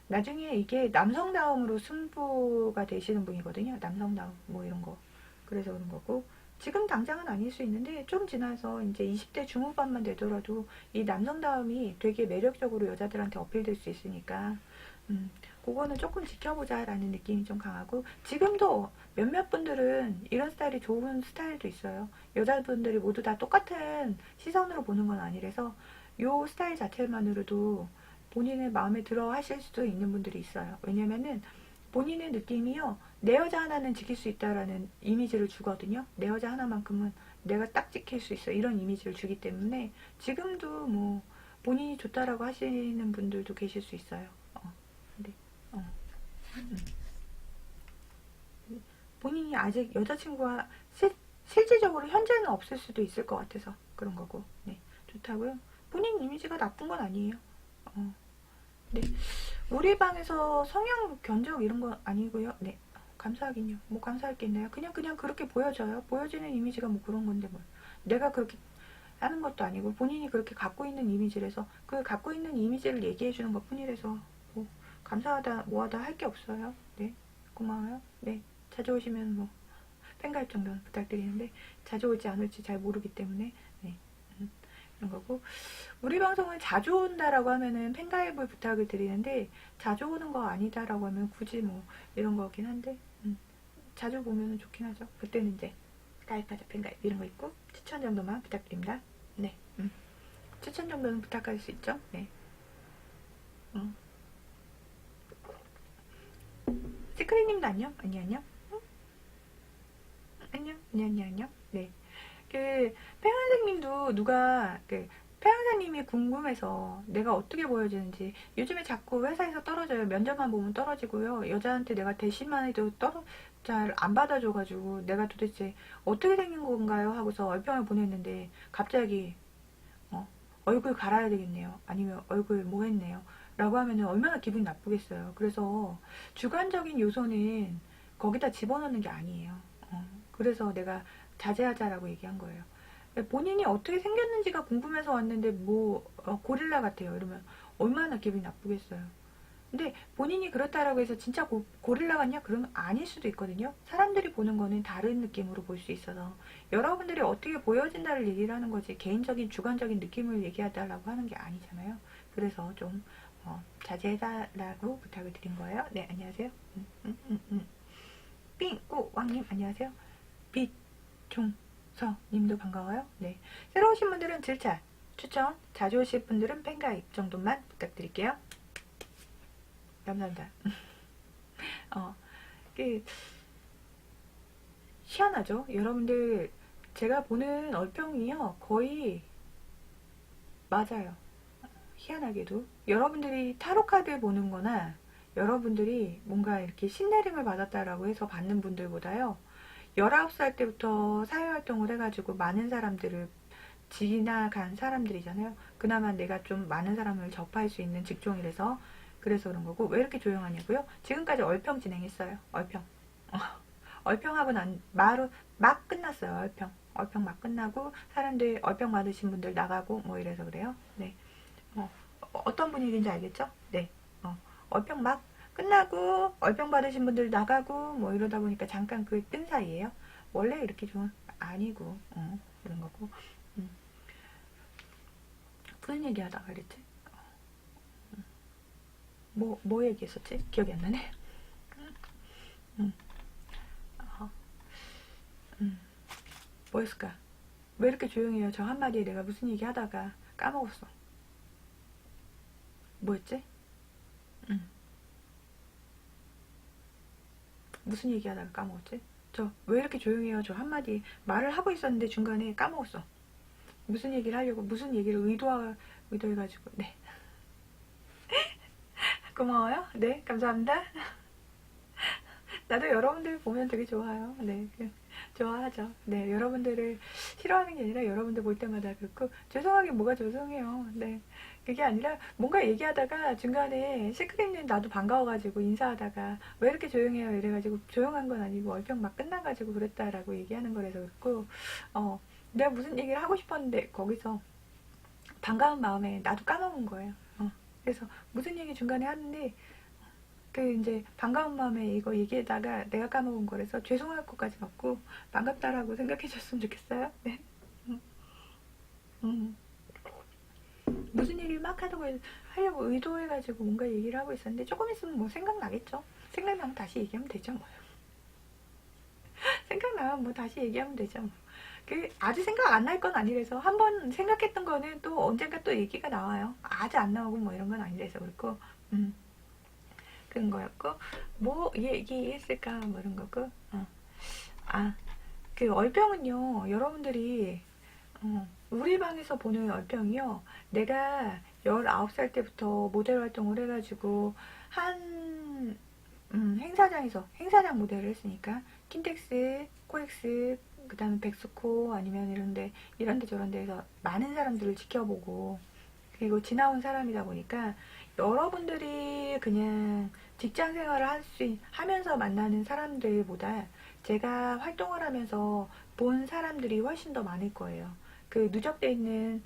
나중에 이게 남성다움으로 승부가 되시는 분이거든요. 남성다움 뭐 이런 거. 그래서 그런 거고 지금 당장은 아닐 수 있는데 좀 지나서 이제 20대 중후반만 되더라도 이 남성다움이 되게 매력적으로 여자들한테 어필될 수 있으니까 그거는 조금 지켜보자라는 느낌이 좀 강하고 지금도 몇몇 분들은 이런 스타일이 좋은 스타일도 있어요. 여자분들이 모두 다 똑같은 시선으로 보는 건 아니라서 요 스타일 자체만으로도 본인의 마음에 들어 하실 수도 있는 분들이 있어요. 왜냐면은 본인의 느낌이요. 내 여자 하나는 지킬 수 있다라는 이미지를 주거든요. 내 여자 하나만큼은 내가 딱 지킬 수 있어. 이런 이미지를 주기 때문에 지금도 뭐 본인이 좋다라고 하시는 분들도 계실 수 있어요. 근데 음. 본인이 아직 여자친구가 실질적으로 현재는 없을 수도 있을 것 같아서 그런 거고. 네, 좋다고요. 본인 이미지가 나쁜 건 아니에요. 네, 우리 방에서 성형 견적 이런 거 아니고요. 네, 감사하긴요. 뭐 감사할 게 있나요? 그냥 그렇게 보여져요. 보여지는 이미지가 뭐 그런 건데 뭘. 내가 그렇게 하는 것도 아니고 본인이 그렇게 갖고 있는 이미지라서 그 갖고 있는 이미지를 얘기해 주는 것 뿐이라서 뭐 감사하다 뭐하다 할 게 없어요. 네, 고마워요. 네, 자주 오시면 뭐 팬가입 정도는 부탁드리는데 자주 올지 안 올지 잘 모르기 때문에 네, 이런 거고. 우리 방송을 자주 온다라고 하면은 팬가입을 부탁을 드리는데 자주 오는 거 아니다라고 하면 굳이 뭐 이런 거긴 한데 자주 보면은 좋긴 하죠. 그때는 이제 가입하자 팬가입 이런 거 있고 추천 정도만 부탁드립니다. 네, 추천 정도는 부탁할 수 있죠. 네. 시크릿님도 안녕? 안녕? 안녕? 네. 팽현생님도 누가, 팽현생님이 궁금해서 내가 어떻게 보여지는지, 요즘에 자꾸 회사에서 떨어져요. 면접만 보면 떨어지고요. 여자한테 내가 대시만 해도 잘 안 받아줘가지고, 내가 도대체 어떻게 생긴 건가요? 하고서 얼평을 보냈는데, 갑자기, 얼굴 갈아야 되겠네요. 아니면 얼굴 뭐 했네요. 라고 하면 얼마나 기분이 나쁘겠어요. 그래서 주관적인 요소는 거기다 집어넣는 게 아니에요. 그래서 내가 자제하자라고 얘기한 거예요. 본인이 어떻게 생겼는지가 궁금해서 왔는데 뭐 고릴라 같아요. 이러면 얼마나 기분이 나쁘겠어요. 근데 본인이 그렇다라고 해서 진짜 고릴라 같냐? 그러면 아닐 수도 있거든요. 사람들이 보는 거는 다른 느낌으로 볼 수 있어서 여러분들이 어떻게 보여진다를 얘기를 하는 거지 개인적인 주관적인 느낌을 얘기하다라고 하는 게 아니잖아요. 그래서 좀 자제해달라고 부탁을 드린 거예요. 네, 안녕하세요. 삥꼬왕님 안녕하세요. 빛종서님도 반가워요. 네, 새로 오신 분들은 질차 추천, 자주 오실 분들은 팬가입 정도만 부탁드릴게요. 감사합니다. 희한하죠? 여러분들 제가 보는 얼평이요 거의 맞아요. 희한하게도 여러분들이 타로카드 보는 거나 여러분들이 뭔가 이렇게 신내림을 받았다라고 해서 받는 분들보다요 19살 때부터 사회활동을 해가지고 많은 사람들을 지나간 사람들이잖아요. 그나마 내가 좀 많은 사람을 접할 수 있는 직종이라서 그래서 그런 거고. 왜 이렇게 조용하냐고요? 지금까지 얼평 진행했어요. 얼평. 얼평하고 막 끝났어요. 얼평 막 끝나고 사람들 얼평 받으신 분들 나가고 뭐 이래서 그래요. 네. 어떤 분위기인지 알겠죠? 네. 얼평 막 끝나고 얼평 받으신 분들 나가고 뭐 이러다 보니까 잠깐 그 뜬 사이에요. 원래 이렇게 좀 아니고 그런 거고. 무슨 얘기하다가 그랬지? 뭐 얘기했었지? 기억이 안 나네. 뭐였을까? 왜 이렇게 조용해요? 저 한마디에 내가 무슨 얘기 하다가 까먹었어. 뭐였지? 무슨 얘기 하다가 까먹었지? 저 왜 이렇게 조용해요? 저 한마디 말을 하고 있었는데 중간에 까먹었어. 무슨 얘기를 하려고 무슨 얘기를 의도해가지고. 네. 고마워요. 네, 감사합니다. 나도 여러분들 보면 되게 좋아요. 네, 좋아하죠. 네, 여러분들을 싫어하는 게 아니라 여러분들 볼 때마다 그렇고 죄송하게 뭐가 죄송해요. 네, 그게 아니라 뭔가 얘기하다가 중간에 시크릿님 나도 반가워가지고 인사하다가 왜 이렇게 조용해요 이래가지고 조용한 건 아니고 얼평 막 끝나가지고 그랬다라고 얘기하는 거라서 그렇고 내가 무슨 얘기를 하고 싶었는데 거기서 반가운 마음에 나도 까먹은 거예요. 그래서 무슨 얘기 중간에 하는데 이제 반가운 마음에 이거 얘기하다가 내가 까먹은 거라서 죄송할 것까지 없고 반갑다라고 생각해 줬으면 좋겠어요. 네. 무슨 얘기를 막 하려고 의도해가지고 뭔가 얘기를 하고 있었는데 조금 있으면 뭐 생각나겠죠. 생각나면 다시 얘기하면 되죠. 뭐. 생각나면 뭐 다시 얘기하면 되죠. 뭐. 아주 생각 안 날 건 아니라서 한번 생각했던 거는 또 언젠가 또 얘기가 나와요. 아주 안 나오고 뭐 이런 건 아니라서 그렇고 그런 거였고, 뭐 얘기했을까 뭐 이런 거고. 아, 그 얼병은요, 여러분들이 우리 방에서 보는 얼병이요, 내가 19살 때부터 모델 활동을 해가지고 한 행사장 모델을 했으니까 킨텍스, 코엑스, 그 다음에 백스코 아니면 이런데 저런 데에서 많은 사람들을 지켜보고 그리고 지나온 사람이다 보니까 여러분들이 그냥 직장 생활을 하면서 만나는 사람들보다 제가 활동을 하면서 본 사람들이 훨씬 더 많을 거예요. 그 누적돼 있는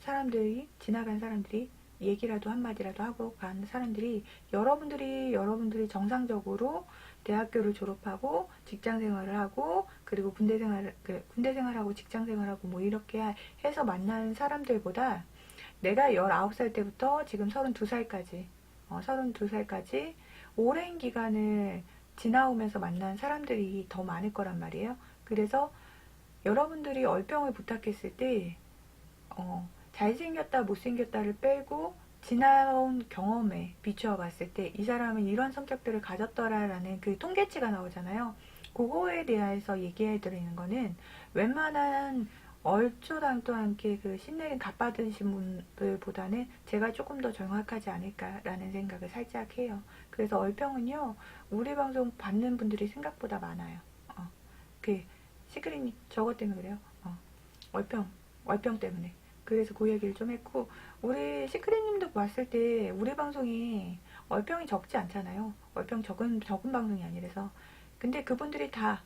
사람들이, 지나간 사람들이 얘기라도 한마디라도 하고 간 사람들이 여러분들이 정상적으로 대학교를 졸업하고 직장 생활을 하고 그리고 군대 생활하고 직장 생활하고 뭐 이렇게 해서 만난 사람들보다 내가 19살 때부터 지금 32살까지 오랜 기간을 지나오면서 만난 사람들이 더 많을 거란 말이에요. 그래서 여러분들이 얼병을 부탁했을 때 잘생겼다 못생겼다를 빼고 지나온 경험에 비추어 봤을 때 이 사람은 이런 성격들을 가졌더라라는 그 통계치가 나오잖아요. 그거에 대해서 얘기해 드리는 거는 웬만한 얼토당토 않게 그 신내림 값받으신 분들보다는 제가 조금 더 정확하지 않을까라는 생각을 살짝 해요. 그래서 얼평은요, 우리 방송 받는 분들이 생각보다 많아요. 그 시크릿님 저것 때문에 그래요. 얼평 때문에. 그래서 그 얘기를 좀 했고, 우리 시크릿님도 봤을 때 우리 방송이 얼평이 적지 않잖아요. 얼평 적은 방송이 아니라서. 근데 그분들이 다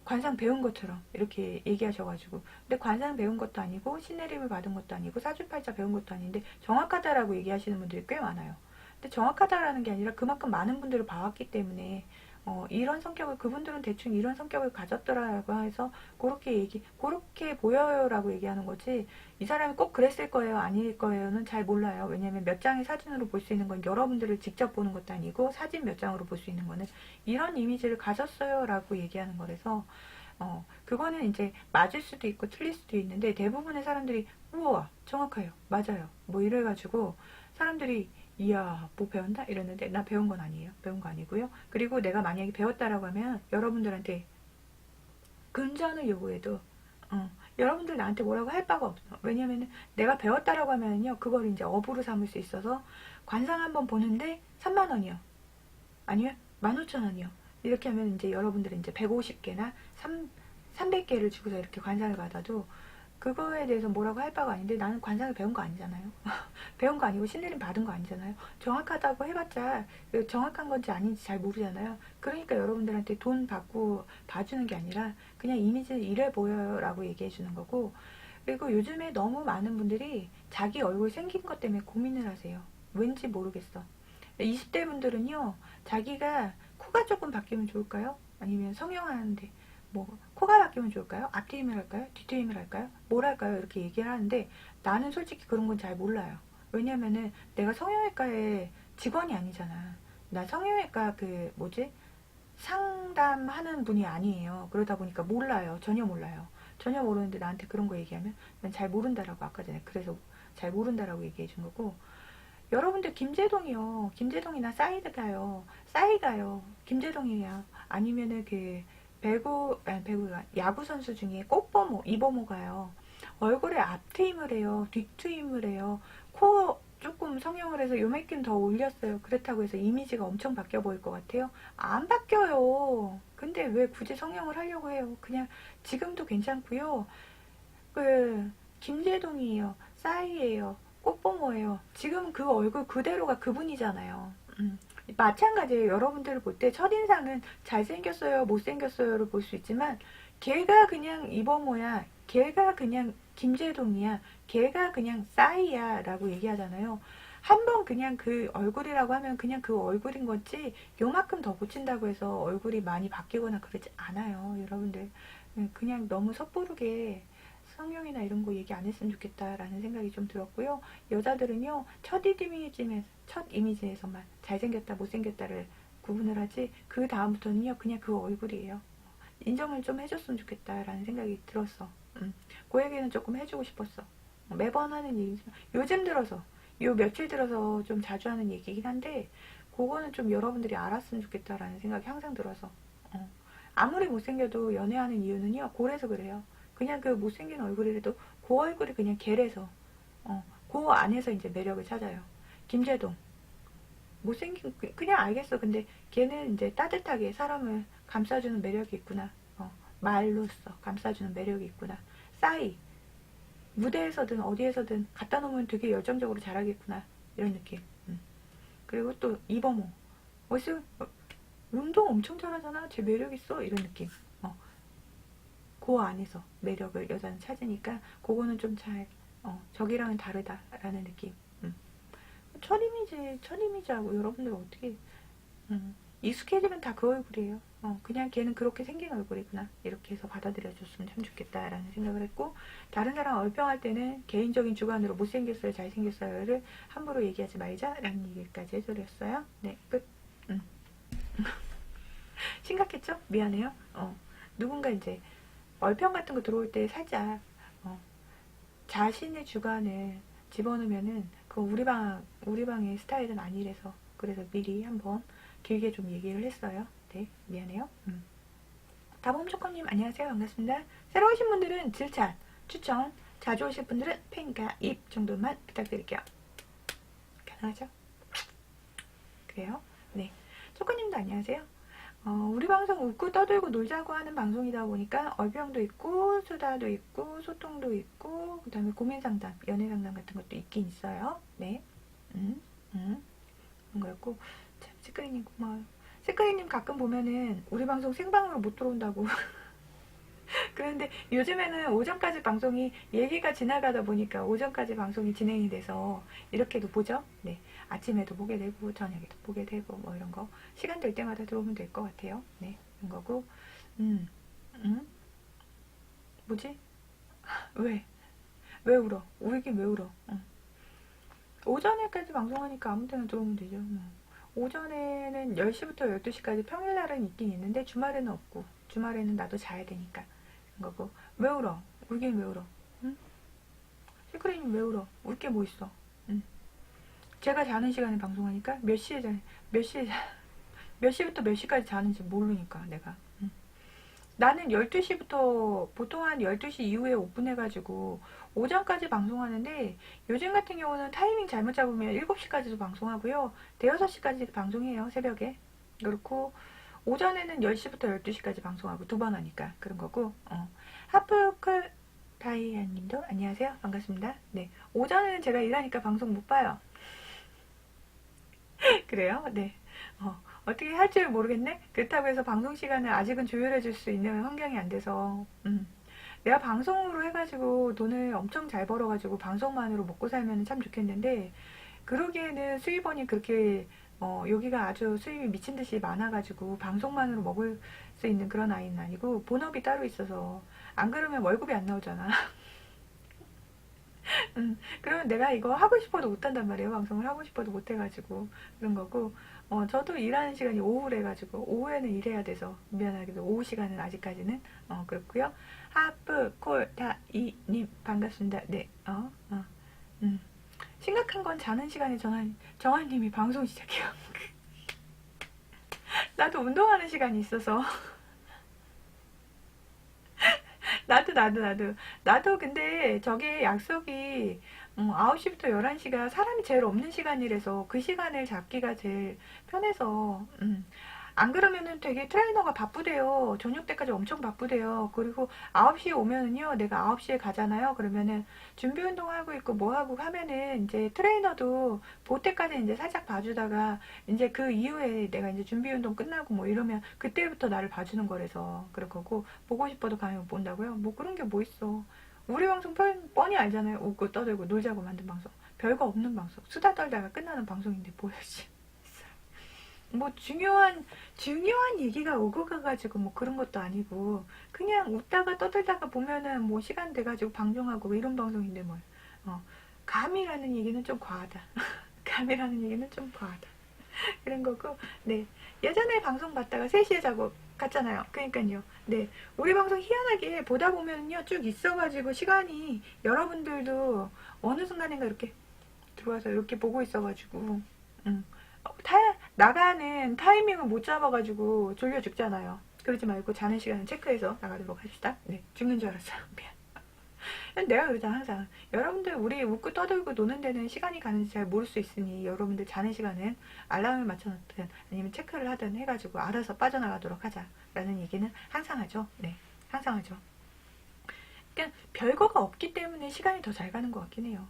관상 배운 것처럼 이렇게 얘기하셔가지고, 근데 관상 배운 것도 아니고 신내림을 받은 것도 아니고 사주팔자 배운 것도 아닌데 정확하다라고 얘기하시는 분들이 꽤 많아요. 근데 정확하다라는 게 아니라 그만큼 많은 분들을 봐왔기 때문에 이런 성격을, 그분들은 대충 이런 성격을 가졌더라고 해서 그렇게 보여요라고 얘기하는 거지, 이 사람이 꼭 그랬을 거예요 아닐 거예요는 잘 몰라요. 왜냐면 몇 장의 사진으로 볼 수 있는 건 여러분들을 직접 보는 것도 아니고 사진 몇 장으로 볼 수 있는 거는 이런 이미지를 가졌어요 라고 얘기하는 거라서 그거는 이제 맞을 수도 있고 틀릴 수도 있는데, 대부분의 사람들이 우와 정확해요 맞아요 뭐 이래가지고 사람들이 이야 뭐 배웠나 이랬는데, 나 배운 건 아니에요. 배운 거 아니고요. 그리고 내가 만약에 배웠다라고 하면 여러분들한테 금전을 요구해도 여러분들 나한테 뭐라고 할 바가 없어. 왜냐면은 내가 배웠다라고 하면요 그걸 이제 업으로 삼을 수 있어서, 관상 한번 보는데 3만 원이요 아니면 15,000원이요 이렇게 하면 이제 여러분들이 이제 150개나 300개를 주고서 이렇게 관상을 받아도 그거에 대해서 뭐라고 할 바가 아닌데, 나는 관상을 배운 거 아니잖아요. 배운 거 아니고 신내림 받은 거 아니잖아요. 정확하다고 해봤자 정확한 건지 아닌지 잘 모르잖아요. 그러니까 여러분들한테 돈 받고 봐주는 게 아니라 그냥 이미지는 이래 보여요 라고 얘기해 주는 거고, 그리고 요즘에 너무 많은 분들이 자기 얼굴 생긴 것 때문에 고민을 하세요. 왠지 모르겠어. 20대 분들은요, 자기가 코가 조금 바뀌면 좋을까요? 아니면 성형하는데 뭐 코가 바뀌면 좋을까요? 앞트임을 할까요? 뒤트임을 할까요? 뭘 할까요? 이렇게 얘기를 하는데 나는 솔직히 그런 건 잘 몰라요. 왜냐면은 내가 성형외과의 직원이 아니잖아. 나 성형외과 상담하는 분이 아니에요. 그러다 보니까 몰라요. 전혀 몰라요. 전혀 모르는데 나한테 그런 거 얘기하면 난 잘 모른다라고, 아까 전에 그래서 잘 모른다라고 얘기해 준 거고, 여러분들 김제동이요. 김제동이나 싸이가요. 김제동이야. 아니면은 그 배구가 야구 선수 중에 꽃보모, 이보모가요. 얼굴에 앞트임을 해요. 뒤트임을 해요. 코 조금 성형을 해서 요만큼 더 올렸어요. 그렇다고 해서 이미지가 엄청 바뀌어 보일 것 같아요? 안 바뀌어요. 근데 왜 굳이 성형을 하려고 해요? 그냥 지금도 괜찮고요. 김제동이에요. 싸이예요. 꽃보모예요. 지금 그 얼굴 그대로가 그분이잖아요. 마찬가지예요. 여러분들을 볼 때 첫인상은 잘생겼어요, 못생겼어요를 볼 수 있지만, 걔가 그냥 이범호야, 걔가 그냥 김재동이야, 걔가 그냥 싸이야 라고 얘기하잖아요. 한번 그냥 그 얼굴이라고 하면 그냥 그 얼굴인 거지, 요만큼 더 고친다고 해서 얼굴이 많이 바뀌거나 그러지 않아요. 여러분들 그냥 너무 섣부르게 성형이나 이런 거 얘기 안 했으면 좋겠다라는 생각이 좀 들었고요. 여자들은요, 첫 이미지에서만 잘생겼다, 못생겼다를 구분을 하지, 그 다음부터는요, 그냥 그 얼굴이에요. 인정을 좀 해줬으면 좋겠다라는 생각이 들었어. 그 얘기는 조금 해주고 싶었어. 매번 하는 얘기지만, 요즘 들어서 요 며칠 들어서 좀 자주 하는 얘기긴 한데 그거는 좀 여러분들이 알았으면 좋겠다라는 생각이 항상 들어서 아무리 못생겨도 연애하는 이유는요 그래서 그래요. 그냥 그 못생긴 얼굴이라도 그 얼굴이 그냥 개래서 그 안에서 이제 매력을 찾아요. 김재동 못생긴 그냥 알겠어. 근데 걔는 이제 따뜻하게 사람을 감싸주는 매력이 있구나. 말로써 감싸주는 매력이 있구나. 싸이 무대에서든 어디에서든 갖다 놓으면 되게 열정적으로 잘하겠구나 이런 느낌. 그리고 또 이범호 어디서 운동 엄청 잘하잖아. 쟤 매력 있어 이런 느낌. 그 안에서 매력을 여자는 찾으니까 그거는 좀 잘 저기랑은 다르다라는 느낌. 첫 이미지하고 여러분들 어떻게 익숙해지면 다 그 얼굴이에요. 그냥 걔는 그렇게 생긴 얼굴이구나 이렇게 해서 받아들여줬으면 참 좋겠다라는 생각을 했고 다른 사람 얼평할 때는 개인적인 주관으로 못생겼어요 잘생겼어요를 함부로 얘기하지 말자라는 얘기까지 해드렸어요. 네 끝. 심각했죠? 미안해요. 누군가 이제 얼평 같은 거 들어올 때 살짝 자신의 주관을 집어넣으면은 그 우리 방의 스타일은 아니래서 그래서 미리 한번 길게 좀 얘기를 했어요. 네, 미안해요. 다봄초코님 안녕하세요. 반갑습니다. 새로 오신 분들은 질찬, 추천, 자주 오실 분들은 팬과 입 정도만 부탁드릴게요. 가능하죠? 그래요? 네. 초코님도 안녕하세요. 우리 방송 웃고 떠들고 놀자고 하는 방송이다 보니까 얼평도 있고 수다도 있고 소통도 있고 그 다음에 고민상담, 연애상담 같은 것도 있긴 있어요. 네. 그런 거였고 참 시크릿님 고마워요. 시크릿님 가끔 보면은 우리 방송 생방으로 못 들어온다고 그런데 요즘에는 오전까지 방송이 얘기가 지나가다 보니까 오전까지 방송이 진행이 돼서 이렇게도 보죠. 네. 아침에도 보게 되고 저녁에도 보게 되고 뭐 이런 거 시간 될 때마다 들어오면 될 것 같아요. 네. 이런 거고 뭐지? 왜? 왜 울어? 울긴 왜 울어? 오전에까지 방송하니까 아무 때나 들어오면 되죠. 오전에는 10시부터 12시까지 평일날은 있긴 있는데 주말에는 없고 주말에는 나도 자야 되니까 그런 거고 왜 울어? 울긴 왜 울어? 응? 시크릿님 왜 울어? 울 게 뭐 있어? 제가 자는 시간에 방송하니까 몇 시에 몇 시부터 몇 시까지 자는지 모르니까 내가 나는 12시부터 보통 한 12시 이후에 오픈해가지고 오전까지 방송하는데 요즘 같은 경우는 타이밍 잘못 잡으면 7시까지도 방송하고요. 대여섯 시까지도 방송해요. 새벽에. 그렇고 오전에는 10시부터 12시까지 방송하고 두 번 하니까 그런 거고 하프클 다이아님도 안녕하세요. 반갑습니다. 네, 오전에는 제가 일하니까 방송 못 봐요. 그래요? 네. 어떻게 할 줄 모르겠네? 그렇다고 해서 방송 시간을 아직은 조율해 줄 수 있는 환경이 안 돼서 내가 방송으로 해가지고 돈을 엄청 잘 벌어가지고 방송만으로 먹고 살면 참 좋겠는데 그러기에는 수입원이 그렇게 여기가 아주 수입이 미친 듯이 많아가지고 방송만으로 먹을 수 있는 그런 아이는 아니고 본업이 따로 있어서 안 그러면 월급이 안 나오잖아. 그러면 내가 이거 하고 싶어도 못한단 말이에요. 방송을 하고 싶어도 못해가지고 그런 거고 저도 일하는 시간이 오후래가지고 오후에는 일해야 돼서 미안하게도 오후 시간은 아직까지는 그렇고요. 하프 콜 다이님 반갑습니다. 네. 심각한 건 자는 시간에 정한님이 방송 시작해요. 나도 운동하는 시간이 있어서 나도 근데 저게 약속이 9시부터 11시가 사람이 제일 없는 시간이라서 그 시간을 잡기가 제일 편해서 안 그러면은 되게 트레이너가 바쁘대요. 저녁 때까지 엄청 바쁘대요. 그리고 9시에 오면은요, 내가 9시에 가잖아요. 그러면은 준비 운동하고 있고 뭐 하고 하면은 이제 트레이너도 볼 때까지 이제 살짝 봐주다가 이제 그 이후에 내가 이제 준비 운동 끝나고 뭐 이러면 그때부터 나를 봐주는 거라서 그럴 거고 보고 싶어도 가면 못 본다고요? 뭐 그런 게 뭐 있어. 우리 방송 뻔히 알잖아요. 웃고 떠들고 놀자고 만든 방송. 별거 없는 방송. 수다 떨다가 끝나는 방송인데 뭐였지? 뭐 중요한 얘기가 오고 가가지고 뭐 그런 것도 아니고 그냥 웃다가 떠들다가 보면은 뭐 시간 돼가지고 방송하고 뭐 이런 방송인데 뭘 감이라는 얘기는 좀 과하다. 감이라는 얘기는 좀 과하다. 그런 거고 네 예전에 방송 봤다가 3시에 자고 갔잖아요. 그러니까요. 네 우리 방송 희한하게 보다 보면요 쭉 있어가지고 시간이 여러분들도 어느 순간인가 이렇게 들어와서 이렇게 보고 있어가지고 나가는 타이밍을 못 잡아가지고 졸려 죽잖아요. 그러지 말고 자는 시간은 체크해서 나가도록 합시다. 네, 죽는 줄 알았어요. 미안. 내가 그러잖아 항상. 여러분들 우리 웃고 떠들고 노는 데는 시간이 가는지 잘 모를 수 있으니 여러분들 자는 시간은 알람을 맞춰놓든 아니면 체크를 하든 해가지고 알아서 빠져나가도록 하자라는 얘기는 항상 하죠. 네, 항상 하죠. 그러니까 별거가 없기 때문에 시간이 더 잘 가는 것 같긴 해요.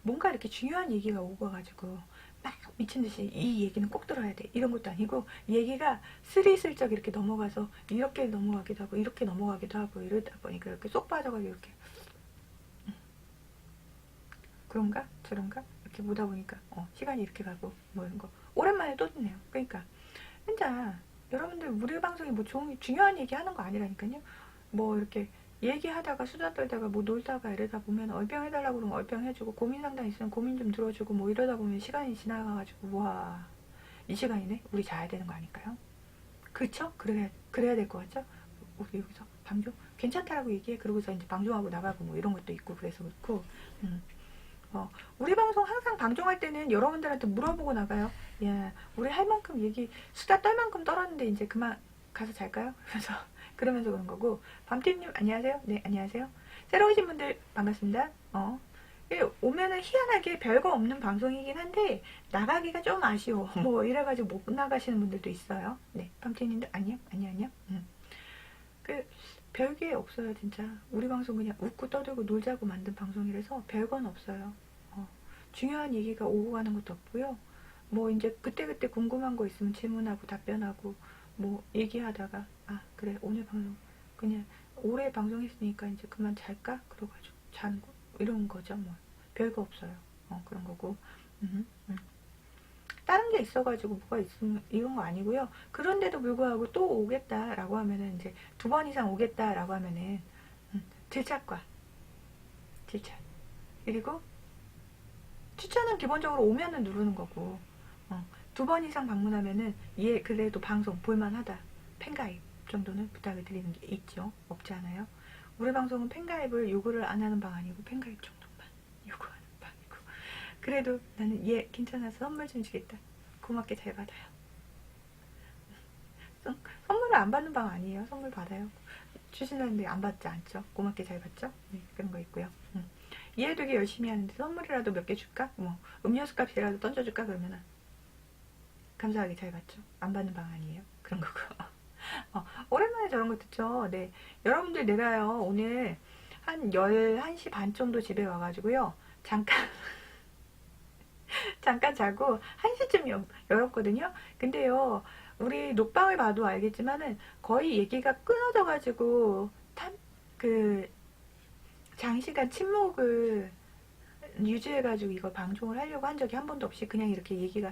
뭔가 이렇게 중요한 얘기가 오고 가지고 막 미친듯이 이 얘기는 꼭 들어야 돼 이런 것도 아니고 얘기가 스리슬쩍 이렇게 넘어가서 이렇게 넘어가기도 하고 이렇게 넘어가기도 하고 이러다 보니까 이렇게 쏙 빠져가지고 이렇게 그런가 저런가 이렇게 보다 보니까 시간이 이렇게 가고 뭐 이런 거 오랜만에 또 듣네요. 그러니까 진짜 여러분들 우리 방송이 뭐 중요한 얘기 하는 거 아니라니까요. 뭐 이렇게 얘기하다가 수다 떨다가 뭐 놀다가 이러다 보면 얼병 해달라고 그러면 얼병 해주고 고민 상담 있으면 고민 좀 들어주고 뭐 이러다 보면 시간이 지나가가지고 와 이 시간이네 우리 자야 되는 거 아닐까요? 그쵸? 그래야 될 것 같죠? 우리 여기서 방송 괜찮다라고 얘기해. 그러고서 이제 방송하고 나가고 뭐 이런 것도 있고 그래서 그렇고 우리 방송 항상 방송할 때는 여러분들한테 물어보고 나가요. 예, 우리 할 만큼 얘기 수다 떨 만큼 떨었는데 이제 그만 가서 잘까요? 그래서 그러면서 그런 거고. 밤팀님 안녕하세요. 네 안녕하세요. 새로 오신 분들 반갑습니다. 오면은 희한하게 별거 없는 방송이긴 한데 나가기가 좀 아쉬워. 뭐 이래가지고 못 나가시는 분들도 있어요. 네 밤팀님도 아니요. 그 별게 없어요 진짜. 우리 방송 그냥 웃고 떠들고 놀자고 만든 방송이라서 별건 없어요. 중요한 얘기가 오고 가는 것도 없고요. 뭐 이제 그때그때 궁금한 거 있으면 질문하고 답변하고 뭐 얘기하다가 아 그래 오늘 방송 그냥 오래 방송했으니까 이제 그만 잘까? 그러가지고 자는 거 이런 거죠. 뭐 별거 없어요. 그런 거고 다른 게 있어가지고 뭐가 있으면 이런 거 아니고요. 그런데도 불구하고 또 오겠다라고 하면은 이제 2번 이상 오겠다라고 하면은 질착과 질착 그리고 추천은 기본적으로 오면은 누르는 거고 2번 이상 방문하면은 얘 그래도 방송 볼만하다 팬가입 정도는 부탁을 드리는 게 있죠. 없지 않아요. 우리 방송은 팬가입을 요구를 안 하는 방 아니고 팬가입 정도만 요구하는 방이고 그래도 나는 얘 괜찮아서 선물 좀 주겠다. 고맙게 잘 받아요. 선물을 안 받는 방 아니에요. 선물 받아요. 주신다는데 안 받지 않죠. 고맙게 잘 받죠. 네, 그런 거 있고요. 얘 되게 열심히 하는데 선물이라도 몇 개 줄까? 뭐 음료수 값이라도 던져줄까? 그러면은 감사하게 잘 받죠. 안 받는 방 아니에요. 그런 거고. 오랜만에 저런 거 듣죠. 네, 여러분들 내가요 오늘 한 11시 반 정도 집에 와가지고요 잠깐 자고 1시쯤 열었거든요. 근데요 우리 녹방을 봐도 알겠지만은 거의 얘기가 끊어져가지고 장시간 침묵을 유지해가지고 이걸 방송을 하려고 한 적이 한 번도 없이 그냥 이렇게 얘기가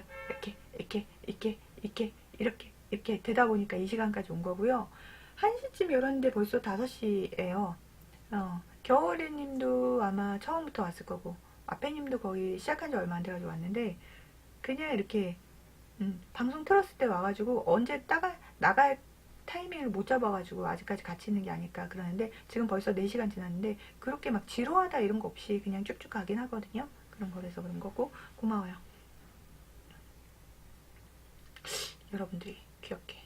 이렇게 되다 보니까 이 시간까지 온 거고요. 1시쯤 열었는데 벌써 5시예요. 겨울이님도 아마 처음부터 왔을 거고 아빼님도 거의 시작한 지 얼마 안 돼가지고 왔는데 그냥 이렇게 방송 틀었을 때 와가지고 언제 나갈 타이밍을 못 잡아가지고 아직까지 같이 있는 게 아닐까 그러는데 지금 벌써 4시간 지났는데 그렇게 막 지루하다 이런 거 없이 그냥 쭉쭉 가긴 하거든요. 그런 거라서 그런 거고 고마워요. 여러분들이 귀엽게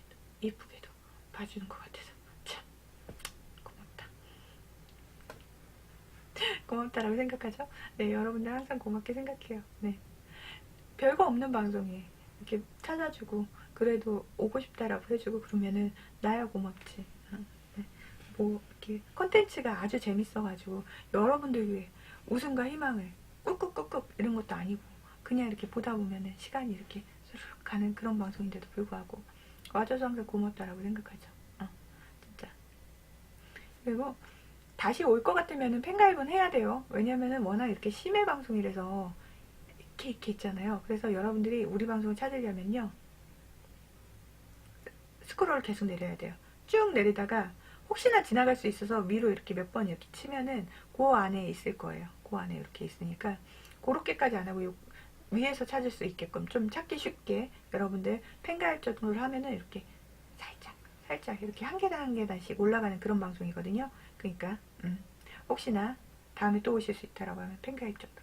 이쁘게도 봐주는 것 같아서 참 고맙다. 고맙다라고 생각하죠? 네, 여러분들 항상 고맙게 생각해요. 네, 별거 없는 방송에 이렇게 찾아주고 그래도 오고 싶다라고 해주고 그러면은 나야 고맙지. 네. 뭐 이렇게 컨텐츠가 아주 재밌어가지고 여러분들 위해 웃음과 희망을 꾹꾹꾹꾹 이런 것도 아니고 그냥 이렇게 보다 보면은 시간이 이렇게 스르륵 가는 그런 방송인데도 불구하고 와줘서 항상 고맙다라고 생각하죠. 진짜. 그리고 다시 올 것 같으면은 팬가입은 해야 돼요. 왜냐면은 워낙 이렇게 심해 방송이라서 이렇게 있잖아요. 그래서 여러분들이 우리 방송을 찾으려면요 스크롤을 계속 내려야 돼요. 쭉 내리다가 혹시나 지나갈 수 있어서 위로 이렇게 몇 번 이렇게 치면은 그 안에 있을 거예요. 그 안에 이렇게 있으니까 그렇게까지 안 하고 위에서 찾을 수 있게끔 좀 찾기 쉽게 여러분들 팬가입 정도를 하면은 이렇게 살짝 이렇게 한 계단 한 계단씩 올라가는 그런 방송이거든요. 그러니까 혹시나 다음에 또 오실 수 있다라고 하면 팬가입 정도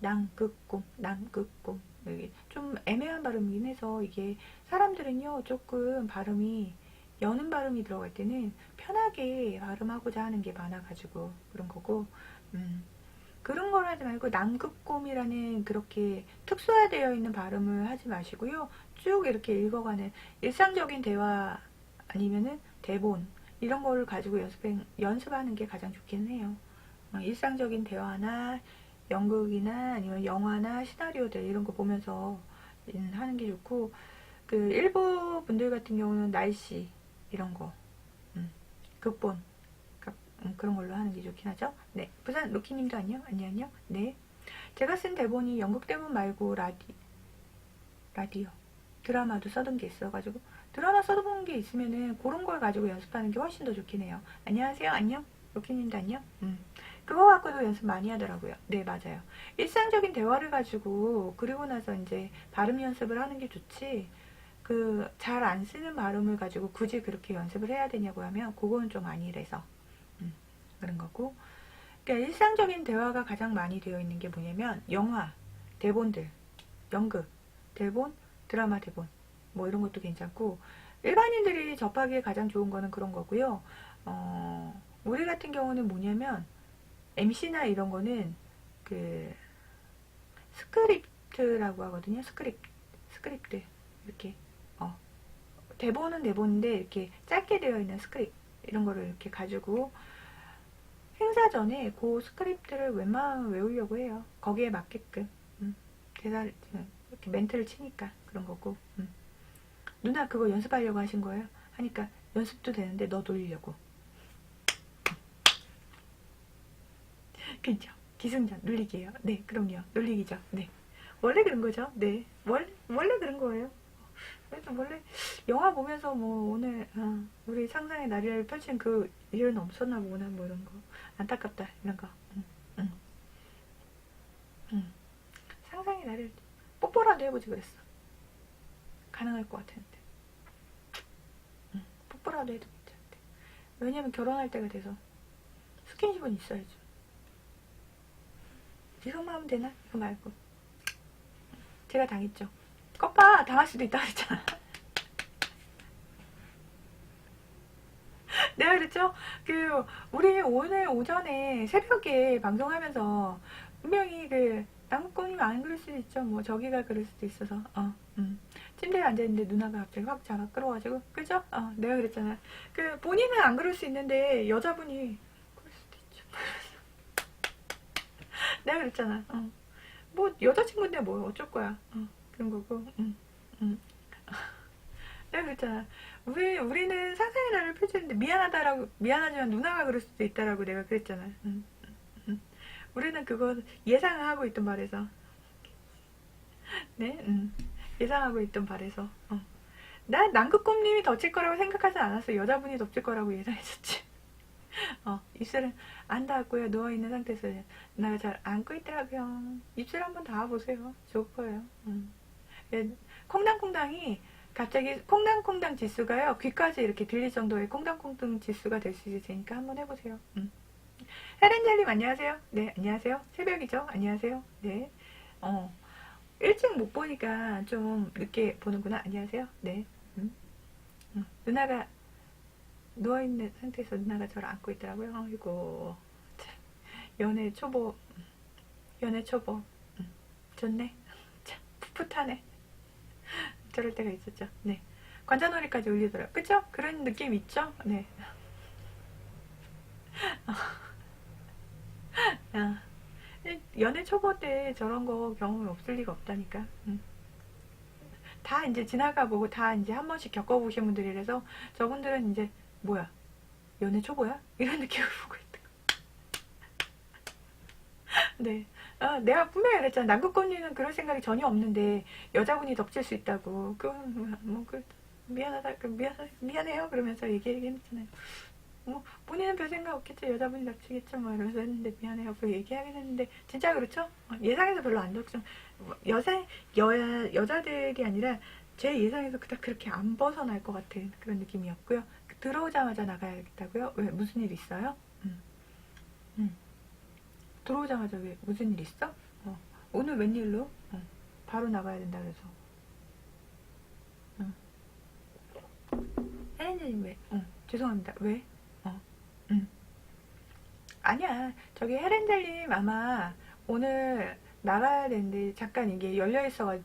남극곰, 남극곰. 이게 좀 애매한 발음이긴 해서 이게 사람들은요 조금 발음이 여는 발음이 들어갈 때는 편하게 발음하고자 하는 게 많아가지고 그런 거고, 그런 걸 하지 말고 남극곰이라는 그렇게 특수화되어 있는 발음을 하지 마시고요. 쭉 이렇게 읽어가는 일상적인 대화 아니면은 대본 이런 거를 가지고 연습하는 게 가장 좋기는 해요. 일상적인 대화나 연극이나 아니면 영화나 시나리오들 이런 거 보면서 하는 게 좋고, 그 일부 분들 같은 경우는 날씨 이런 거 극본 그런 걸로 하는 게 좋긴 하죠. 네, 부산 로키님도 안녕. 안녕. 네, 제가 쓴 대본이 연극 대본 말고 라디오 드라마도 써둔 게 있어가지고 드라마 써둔 게 있으면은 그런 걸 가지고 연습하는 게 훨씬 더 좋긴 해요. 안녕하세요. 안녕. 로키님도 안녕. 그거 갖고도 연습 많이 하더라고요. 네, 맞아요. 일상적인 대화를 가지고 그리고 나서 이제 발음 연습을 하는 게 좋지, 그 잘 안 쓰는 발음을 가지고 굳이 그렇게 연습을 해야 되냐고 하면 그건 좀 아니래서 그런 거고. 그러니까 일상적인 대화가 가장 많이 되어 있는 게 뭐냐면 영화 대본들, 연극 대본, 드라마 대본 뭐 이런 것도 괜찮고, 일반인들이 접하기에 가장 좋은 거는 그런 거고요. 우리 같은 경우는 뭐냐면 MC나 이런 거는 그 스크립트라고 하거든요. 스크립트 이렇게 대본은 대본인데 이렇게 짧게 되어 있는 스크립트 이런 거를 이렇게 가지고 행사 전에 그 스크립트를 웬만하면 외우려고 해요. 거기에 맞게끔 대사를 이렇게 멘트를 치니까 그런 거고. 누나 그거 연습하려고 하신 거예요? 하니까 연습도 되는데 너 놀리려고. 그죠? 기승전 놀리기예요. 네, 그럼요. 놀리기죠. 네, 원래 그런 거죠. 네, 원래 그런 거예요. 그래서 원래 영화 보면서 뭐 오늘 우리 상상의 나래를 펼친 그 일은 없었나 보구나 뭐 이런 거, 안타깝다 이런 거. 응, 응. 상상의 나래를 뽀뽀라도 해보지 그랬어. 가능할 것 같았는데. 뽀뽀라도 해도 괜찮대. 왜냐면 결혼할 때가 돼서 스킨십은 있어야죠. 이것만 하면 되나? 이거 말고. 제가 당했죠. 꺼봐, 당할 수도 있다 그랬잖아. 내가 그랬죠? 우리 오늘 오전에 새벽에 방송하면서 분명히 나무꾼님 안 그럴 수도 있죠. 뭐, 저기가 그럴 수도 있어서, 침대에 앉아있는데 누나가 갑자기 확 잡아 끌어가지고, 그죠? 내가 그랬잖아. 본인은 안 그럴 수 있는데, 여자분이, 그럴 수도 있죠. 내가 그랬잖아. 뭐, 여자친구인데 뭐, 어쩔 거야. 그런 거고, 내가 그랬잖아. 우리는 상상의 나를 펼치는데 미안하지만 누나가 그럴 수도 있다라고 내가 그랬잖아. 우리는 그거 예상하고 있던 말에서. 네, 예상하고 있던 발에서. 난 남극곰님이 덮칠 거라고 생각하지 않았어. 여자분이 덮칠 거라고 예상했었지. 입술은 안 닿았고요. 누워있는 상태에서 누나가 잘 안고 있더라고요. 입술 한번 닿아보세요. 좋을 거예요. 예, 콩당콩당이 갑자기 콩당콩당 지수가요, 귀까지 이렇게 들릴 정도의 콩당콩당 지수가 될 수 있으니까 한번 해보세요. 혜렌젤님 안녕하세요. 네, 안녕하세요. 새벽이죠? 안녕하세요. 네. 일찍 못 보니까 좀 늦게 보는구나. 안녕하세요. 네. 누나가 누워있는 상태에서 누나가 저를 안고 있더라고요. 아이고, 참. 연애 초보. 좋네. 참, 풋풋하네. 저럴 때가 있었죠. 네. 관자놀이까지 올리더라고요. 그쵸? 그런 느낌 있죠? 네. 연애 초보 때 저런 거 경험이 없을 리가 없다니까. 다 이제 지나가보고 다 이제 한 번씩 겪어보신 분들이라서 저분들은 이제 뭐야? 연애 초보야? 이런 느낌을 보고 있던 거. 네. 내가 분명히 그랬잖아. 남극권님은 그럴 생각이 전혀 없는데 여자분이 덮칠 수 있다고. 미안해요. 그러면서 얘기했잖아요. 뭐 본인은 별 생각 없겠죠. 여자분이 닥치겠죠. 뭐 이러면서 했는데 미안해요. 그 얘기하긴 했는데 진짜 그렇죠? 예상해서 별로 안 닥쳐. 여자들이 아니라 제 예상에서 그닥 그렇게 안 벗어날 것 같은 그런 느낌이었고요. 들어오자마자 나가야겠다고요? 왜 무슨 일 있어요? 들어오자마자 왜 무슨 일 있어? 오늘 웬일로? 바로 나가야 된다 그래서. 혜린님 왜? 죄송합니다. 왜? 어, 응. 아니야. 저기 혜린님 아마 오늘 나가야 되는데 잠깐 이게 열려 있어가지고